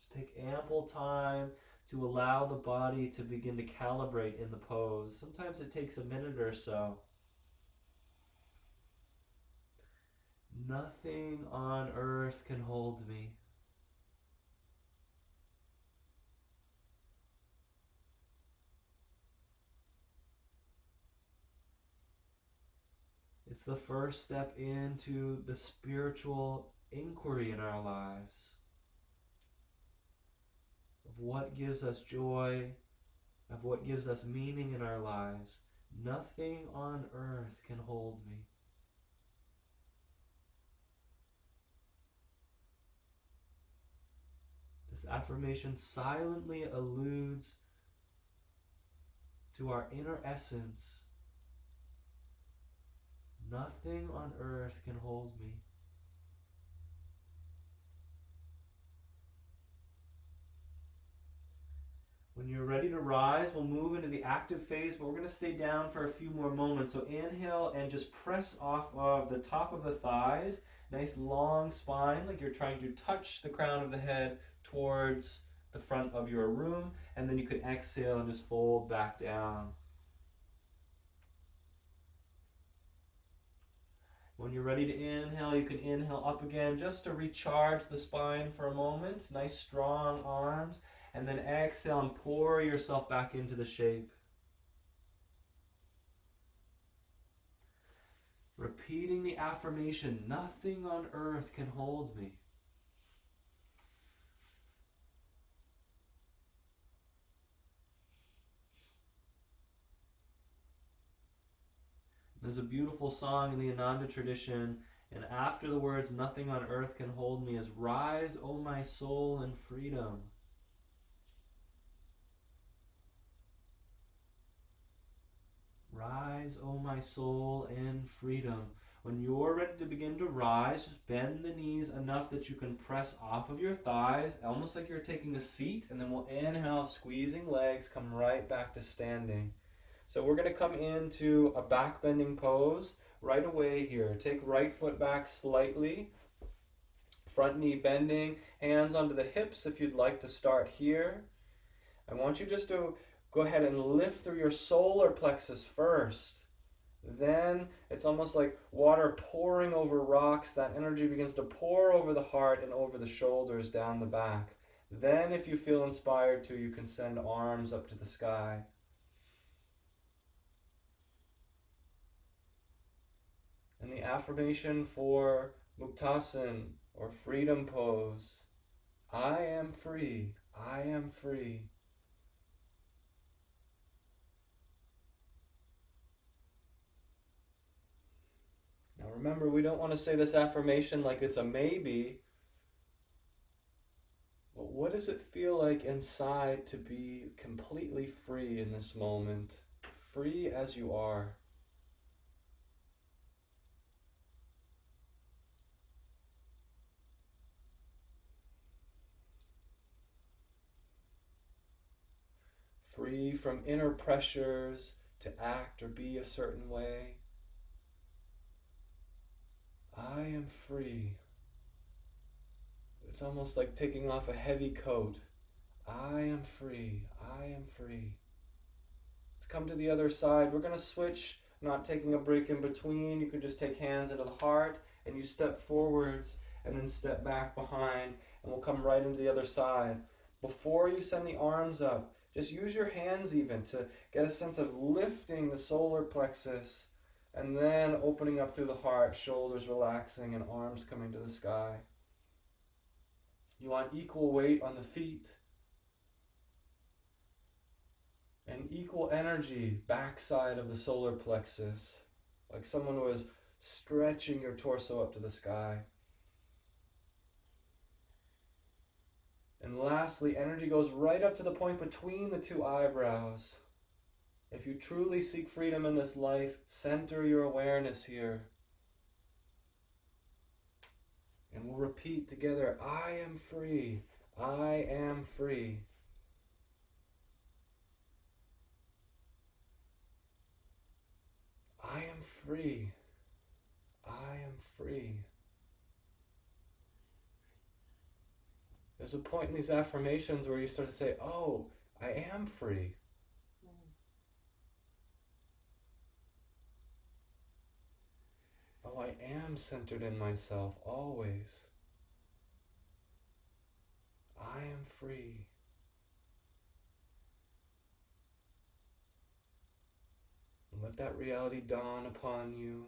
Just take ample time to allow the body to begin to calibrate in the pose. Sometimes it takes a minute or so. Nothing on earth can hold me. It's the first step into the spiritual inquiry in our lives of what gives us joy, of what gives us meaning in our lives. Nothing on earth can hold me. This affirmation silently alludes to our inner essence. Nothing on earth can hold me. When you're ready to rise, we'll move into the active phase, but we're going to stay down for a few more moments. So inhale and just press off of the top of the thighs. Nice long spine, like you're trying to touch the crown of the head towards the front of your room. And then you can exhale and just fold back down. When you're ready to inhale, you can inhale up again just to recharge the spine for a moment. Nice strong arms. And then exhale and pour yourself back into the shape. Repeating the affirmation, nothing on earth can hold me. There's a beautiful song in the Ananda tradition, and after the words, "Nothing on earth can hold me," is "Rise, O my soul, in freedom." Rise, O my soul, in freedom. When you're ready to begin to rise, just bend the knees enough that you can press off of your thighs, almost like you're taking a seat, and then we'll inhale, squeezing legs, come right back to standing. So we're going to come into a back bending pose right away here. Take right foot back slightly, front knee bending, hands onto the hips if you'd like to start here. I want you just to go ahead and lift through your solar plexus first. Then it's almost like water pouring over rocks. That energy begins to pour over the heart and over the shoulders, down the back. Then if you feel inspired to, you can send arms up to the sky. And the affirmation for Muktasan or freedom pose: I am free, I am free. Now remember, we don't want to say this affirmation like it's a maybe, but what does it feel like inside to be completely free in this moment? Free as you are. Free from inner pressures to act or be a certain way. I am free. It's almost like taking off a heavy coat. I am free. I am free. Let's come to the other side. We're going to switch, not taking a break in between. You could just take hands into the heart and you step forwards and then step back behind, and we'll come right into the other side. Before you send the arms up, just use your hands even to get a sense of lifting the solar plexus and then opening up through the heart, shoulders relaxing and arms coming to the sky. You want equal weight on the feet and equal energy backside of the solar plexus, like someone was stretching your torso up to the sky. And lastly, energy goes right up to the point between the two eyebrows. If you truly seek freedom in this life, center your awareness here. And we'll repeat together, I am free, I am free. I am free, I am free. There's a point in these affirmations where you start to say, oh, I am free. Oh, I am centered in myself always. I am free. And let that reality dawn upon you.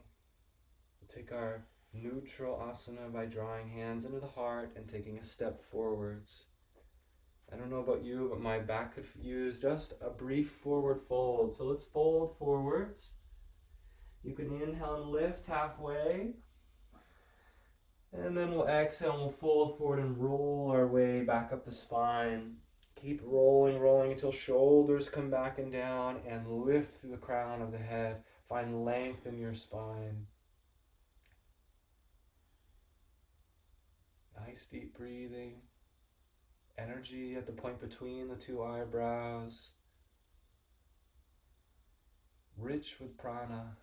We'll take our neutral asana by drawing hands into the heart and taking a step forwards. I don't know about you, but my back could use just a brief forward fold. So let's fold forwards. You can inhale and lift halfway. And then we'll exhale and we'll fold forward and roll our way back up the spine. Keep rolling, rolling until shoulders come back and down, and lift through the crown of the head. Find length in your spine. Nice deep breathing. Energy at the point between the two eyebrows. Rich with prana.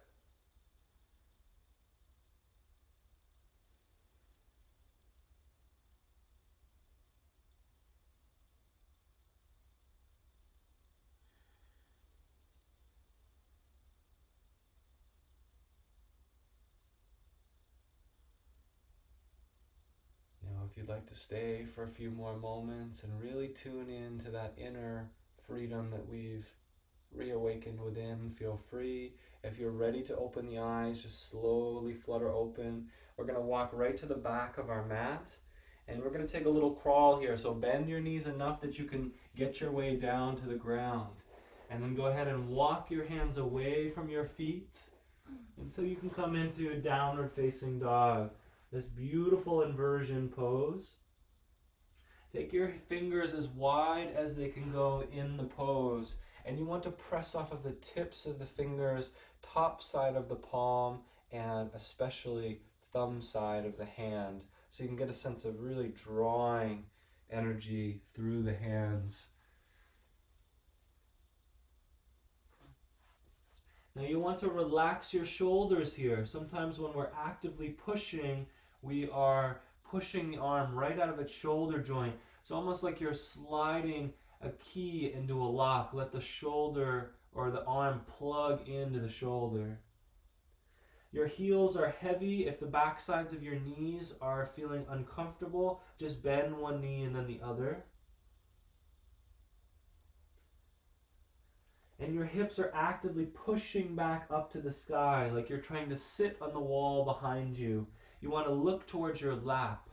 If you'd like to stay for a few more moments and really tune in to that inner freedom that we've reawakened within, feel free. If you're ready to open the eyes, just slowly flutter open. We're going to walk right to the back of our mat, and we're going to take a little crawl here. So bend your knees enough that you can get your way down to the ground. And then go ahead and walk your hands away from your feet. until you can come into a downward facing dog. This beautiful inversion pose. Take your fingers as wide as they can go in the pose. And you want to press off of the tips of the fingers, top side of the palm, and especially thumb side of the hand. So you can get a sense of really drawing energy through the hands. Now you want to relax your shoulders here. Sometimes when we're actively pushing, we are pushing the arm right out of its shoulder joint. It's almost like you're sliding a key into a lock. Let the shoulder or the arm plug into the shoulder. Your heels are heavy. If the back sides of your knees are feeling uncomfortable, just bend one knee and then the other. And your hips are actively pushing back up to the sky, like you're trying to sit on the wall behind you. You want to look towards your lap.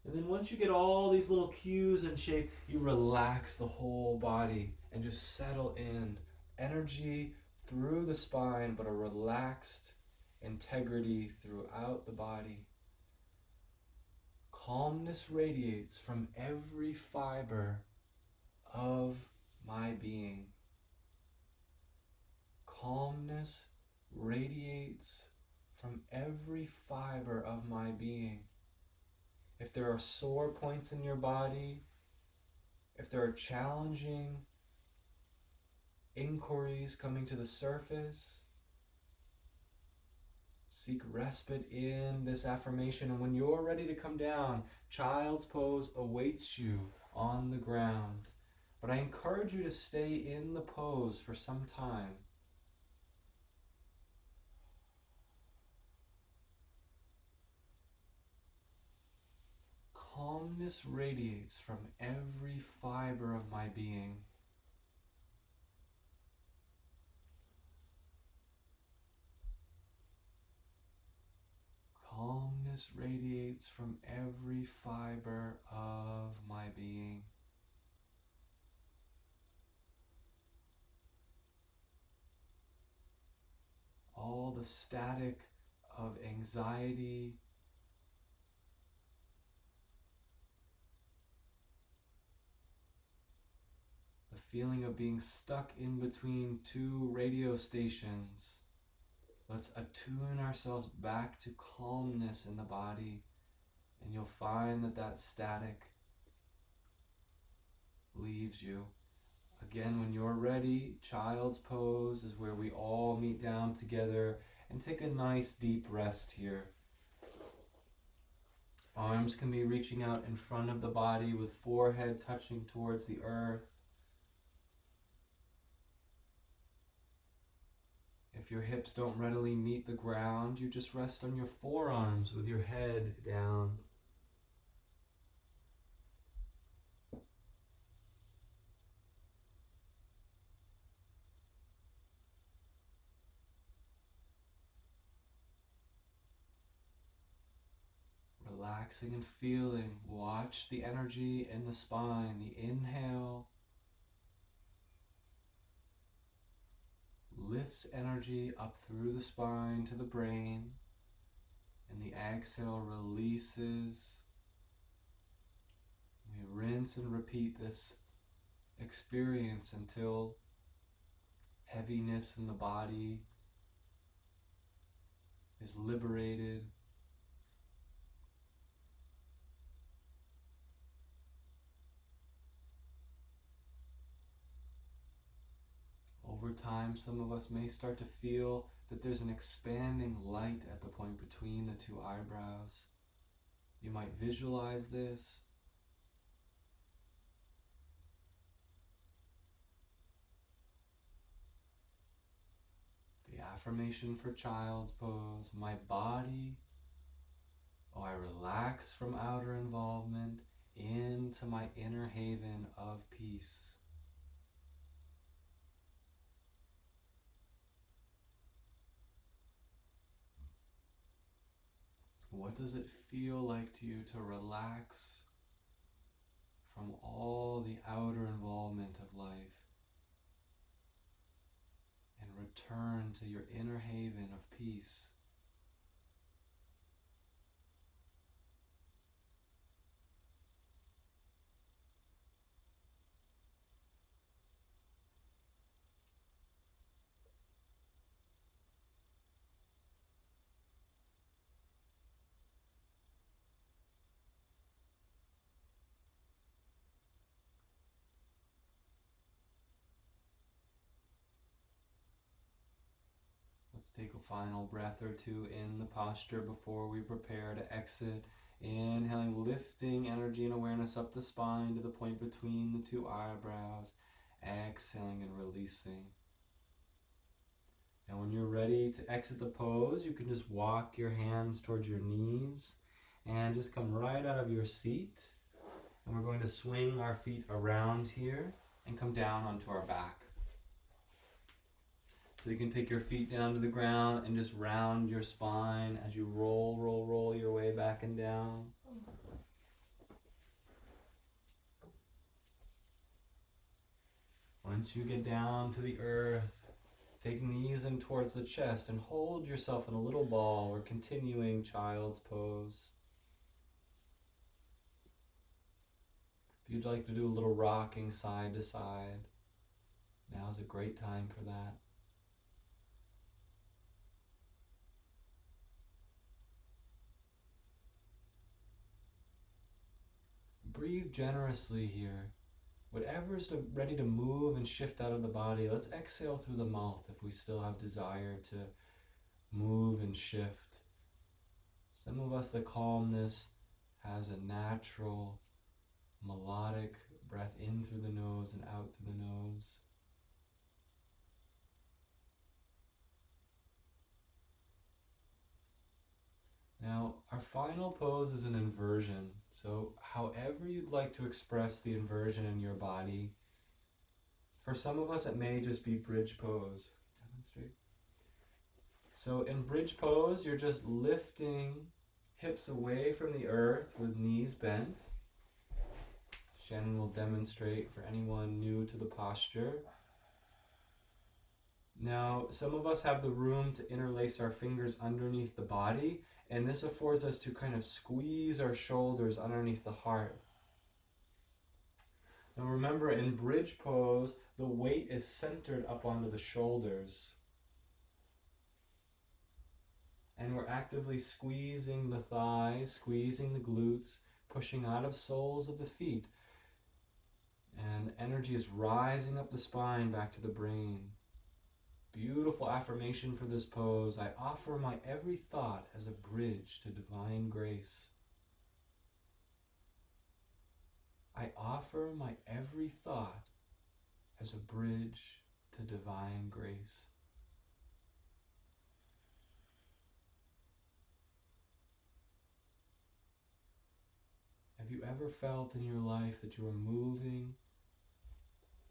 And then once you get all these little cues in shape, you relax the whole body and just settle in. Energy through the spine, but a relaxed integrity throughout the body. Calmness radiates from every fiber of my being. Calmness radiates from every fiber of my being. If there are sore points in your body, if there are challenging inquiries coming to the surface, seek respite in this affirmation. And when you're ready to come down, child's pose awaits you on the ground. But I encourage you to stay in the pose for some time. Calmness radiates from every fiber of my being. Calmness radiates from every fiber of my being. All the static of anxiety, the feeling of being stuck in between two radio stations. Let's attune ourselves back to calmness in the body, and you'll find that that static leaves you. Again, when you're ready, child's pose is where we all meet down together and take a nice deep rest here. Arms can be reaching out in front of the body with forehead touching towards the earth. If your hips don't readily meet the ground, you just rest on your forearms with your head down. Relaxing and feeling. Watch the energy in the spine. The inhale lifts energy up through the spine to the brain, and the exhale releases. We rinse and repeat this experience until heaviness in the body is liberated. Over time, some of us may start to feel that there's an expanding light at the point between the two eyebrows. You might visualize this. The affirmation for child's pose: my body, I relax from outer involvement into my inner haven of peace. What does it feel like to you to relax from all the outer involvement of life? and return to your inner haven of peace. Let's take a final breath or two in the posture before we prepare to exit. Inhaling, lifting energy and awareness up the spine to the point between the two eyebrows. Exhaling and releasing. And when you're ready to exit the pose, you can just walk your hands towards your knees and just come right out of your seat. And we're going to swing our feet around here and come down onto our back. So you can take your feet down to the ground and just round your spine as you roll your way back and down. Once you get down to the earth, take knees in towards the chest and hold yourself in a little ball or continuing child's pose. If you'd like to do a little rocking side to side, now's a great time for that. Breathe generously here. Whatever's ready to move and shift out of the body, let's exhale through the mouth if we still have desire to move and shift. Some of us, the calmness has a natural, melodic breath in through the nose and out through the nose. Now, our final pose is an inversion. So however you'd like to express the inversion in your body, for some of us it may just be bridge pose. Demonstrate. So in bridge pose, you're just lifting hips away from the earth with knees bent. Shannon will demonstrate for anyone new to the posture. Now, some of us have the room to interlace our fingers underneath the body, and this affords us to kind of squeeze our shoulders underneath the heart. Now remember, in bridge pose, the weight is centered up onto the shoulders. And we're actively squeezing the thighs, squeezing the glutes, pushing out of soles of the feet. And energy is rising up the spine back to the brain. Beautiful affirmation for this pose. I offer my every thought as a bridge to divine grace. I offer my every thought as a bridge to divine grace. Have you ever felt in your life that you are moving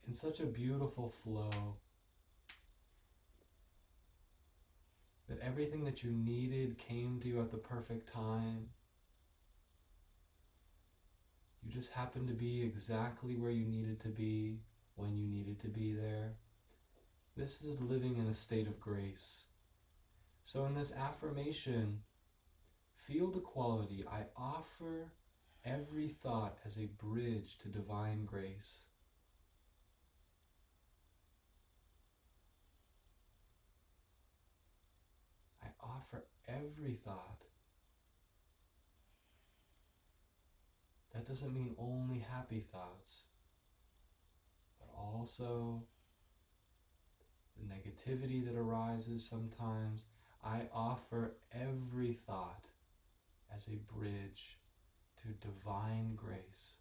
in such a beautiful flow? That everything that you needed came to you at the perfect time. You just happened to be exactly where you needed to be when you needed to be there. This is living in a state of grace. So in this affirmation, feel the quality. I offer every thought as a bridge to divine grace. I offer every thought. That doesn't mean only happy thoughts, but also the negativity that arises sometimes. I offer every thought as a bridge to divine grace.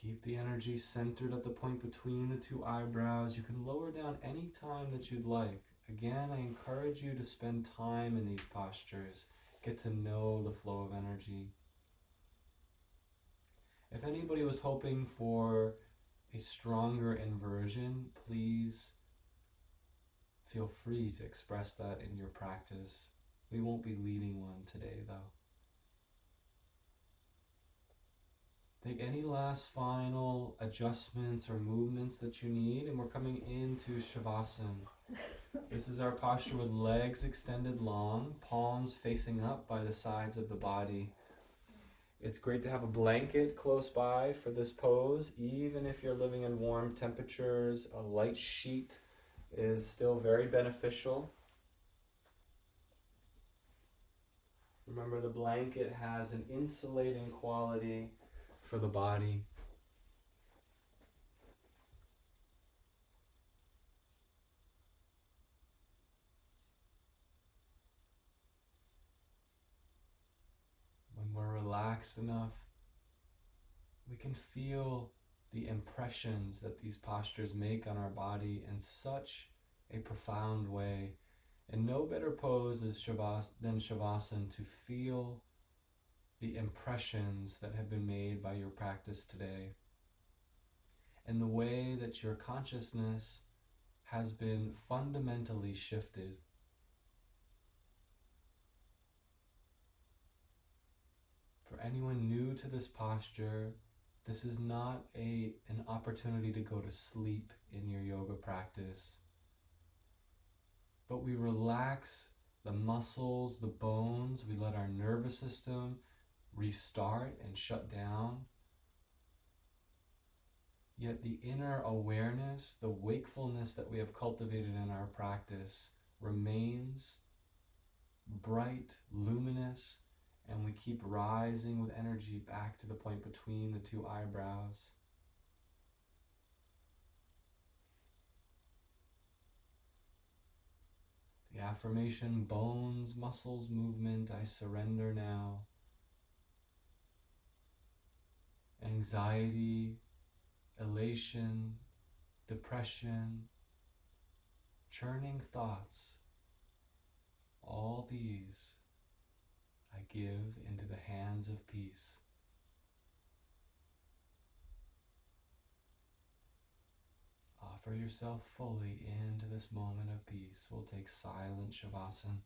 Keep the energy centered at the point between the two eyebrows. You can lower down any time that you'd like. Again, I encourage you to spend time in these postures. Get to know the flow of energy. If anybody was hoping for a stronger inversion, please feel free to express that in your practice. We won't be leading one today, though. Take any last final adjustments or movements that you need, and we're coming into Shavasana. This is our posture with legs extended long, palms facing up by the sides of the body. It's great to have a blanket close by for this pose. Even if you're living in warm temperatures, a light sheet is still very beneficial. Remember, the blanket has an insulating quality for the body. When we're relaxed enough, we can feel the impressions that these postures make on our body in such a profound way. And no better pose than Shavasana to feel the impressions that have been made by your practice today, and the way that your consciousness has been fundamentally shifted. For anyone new to this posture, this is not an opportunity to go to sleep in your yoga practice, but we relax the muscles, the bones, we let our nervous system restart and shut down. Yet the inner awareness, the wakefulness that we have cultivated in our practice remains bright, luminous, and we keep rising with energy back to the point between the two eyebrows. The affirmation, bones, muscles, movement, I surrender now. Anxiety, elation, depression, churning thoughts, all these I give into the hands of peace. Offer yourself fully into this moment of peace. We'll take silent Shavasana.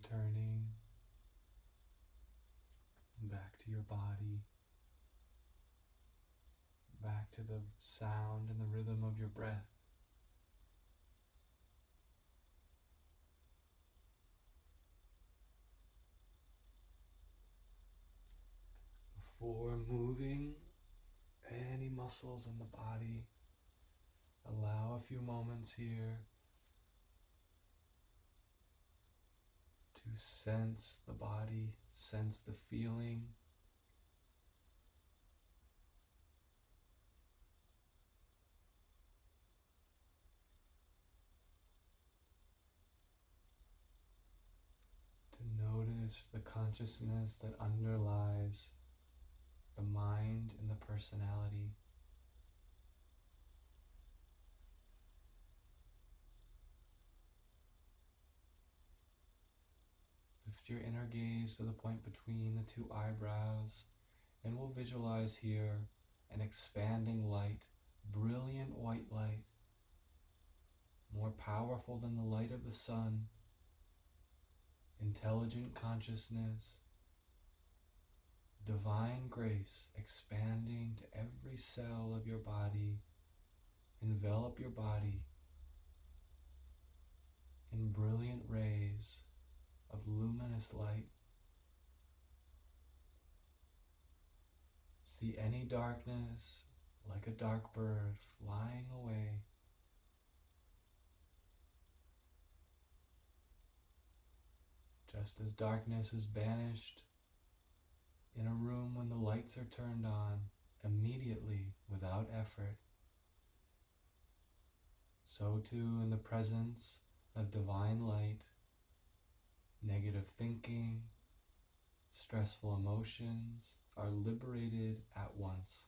returning back to your body, back to the sound and the rhythm of your breath. Before moving any muscles in the body, allow a few moments here to sense the body, sense the feeling. To notice the consciousness that underlies the mind and the personality. Lift your inner gaze to the point between the two eyebrows, and we'll visualize here an expanding light, brilliant white light, more powerful than the light of the sun, intelligent consciousness, divine grace expanding to every cell of your body. Envelop your body in brilliant rays of luminous light. See any darkness like a dark bird flying away. Just as darkness is banished in a room when the lights are turned on, immediately, without effort, so too in the presence of divine light, negative thinking, stressful emotions are liberated at once.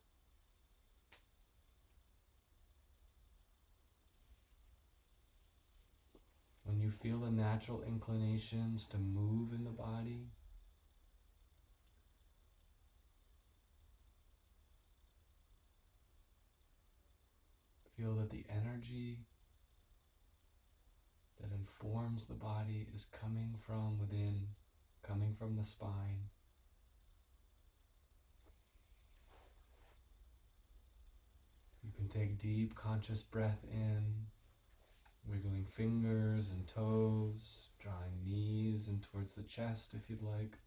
When you feel the natural inclinations to move in the body, feel that the energy that informs the body is coming from within, coming from the spine. You can take deep conscious breath in, wiggling fingers and toes, drawing knees in towards the chest if you'd like.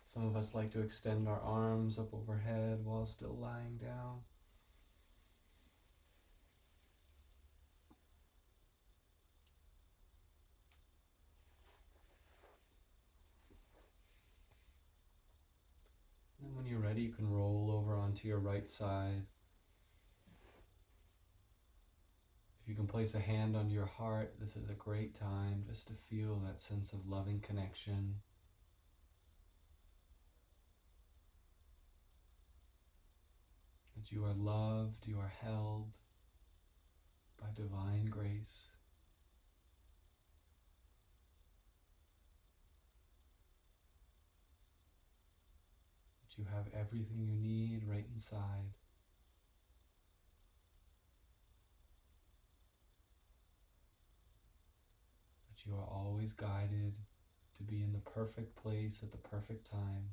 Some of us like to extend our arms up overhead while still lying down. And when you're ready, you can roll over onto your right side. If you can place a hand on your heart, this is a great time just to feel that sense of loving connection. That you are loved, you are held by divine grace. That you have everything you need right inside. That you are always guided to be in the perfect place at the perfect time.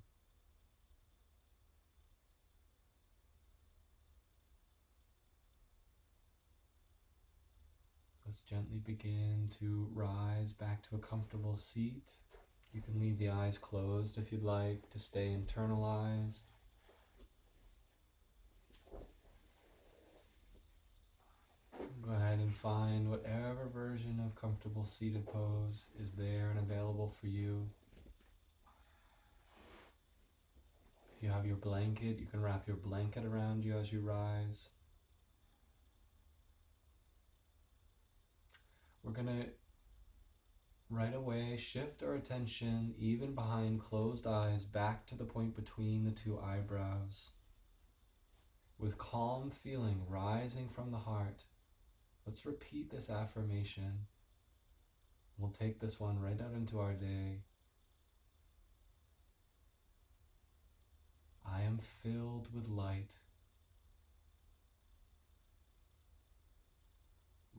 Let's gently begin to rise back to a comfortable seat. You can leave the eyes closed if you'd like to stay internalized. Go ahead and find whatever version of comfortable seated pose is there and available for you. If you have your blanket, you can wrap your blanket around you as you rise. We're going to right away shift our attention, even behind closed eyes, back to the point between the two eyebrows. With calm feeling rising from the heart, let's repeat this affirmation. We'll take this one right out into our day. I am filled with light.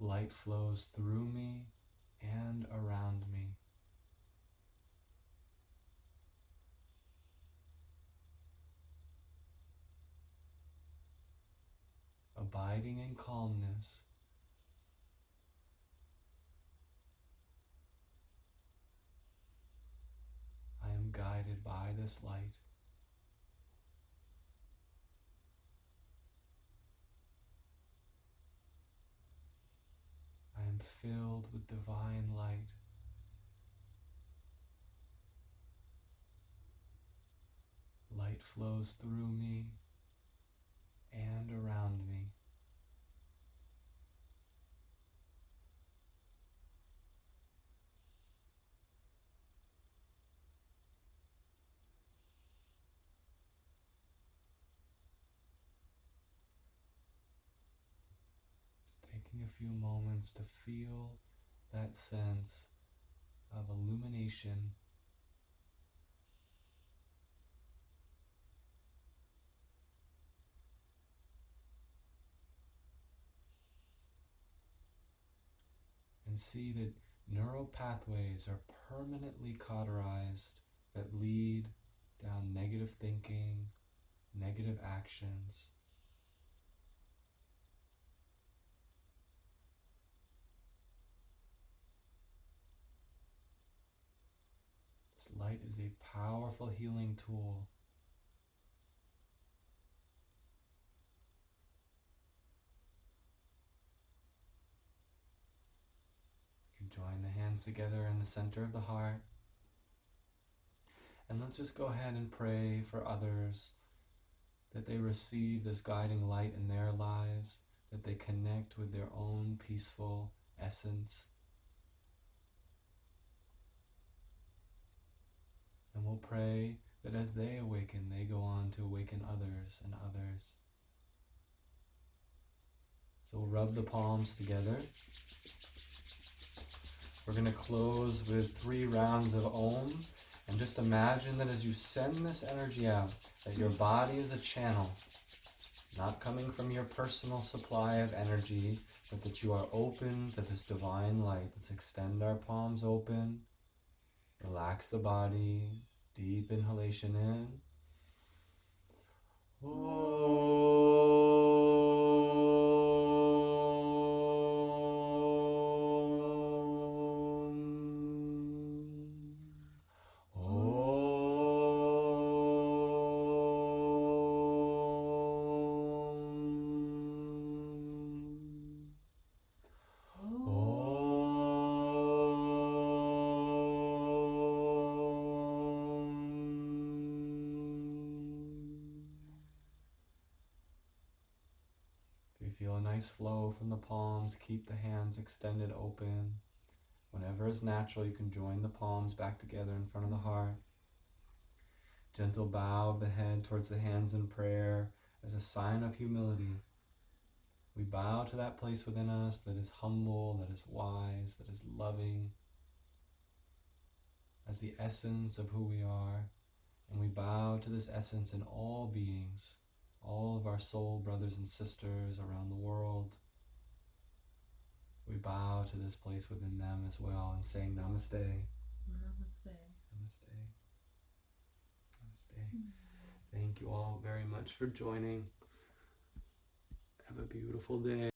Light flows through me and around me. Abiding in calmness, I am guided by this light. I am filled with divine light. Light flows through me and around me. Taking a few moments to feel that sense of illumination. And see that neural pathways are permanently cauterized that lead down negative thinking, negative actions. This light is a powerful healing tool. You can join the hands together in the center of the heart. And let's just go ahead and pray for others that they receive this guiding light in their lives, that they connect with their own peaceful essence. And we'll pray that as they awaken, they go on to awaken others and others. So we'll rub the palms together. We're going to close with 3 rounds of Om. And just imagine that as you send this energy out, that your body is a channel, not coming from your personal supply of energy, but that you are open to this divine light. Let's extend our palms open. Relax the body. Deep inhalation in. If you feel a nice flow from the palms, keep the hands extended open. Whenever is natural, you can join the palms back together in front of the heart. Gentle bow of the head towards the hands in prayer as a sign of humility. We bow to that place within us that is humble, that is wise, that is loving, as the essence of who we are. And we bow to this essence in all beings, all of our soul brothers and sisters around the world. We bow to this place within them as well and saying Namaste. Namaste. Namaste. Namaste. Thank you all very much for joining. Have a beautiful day.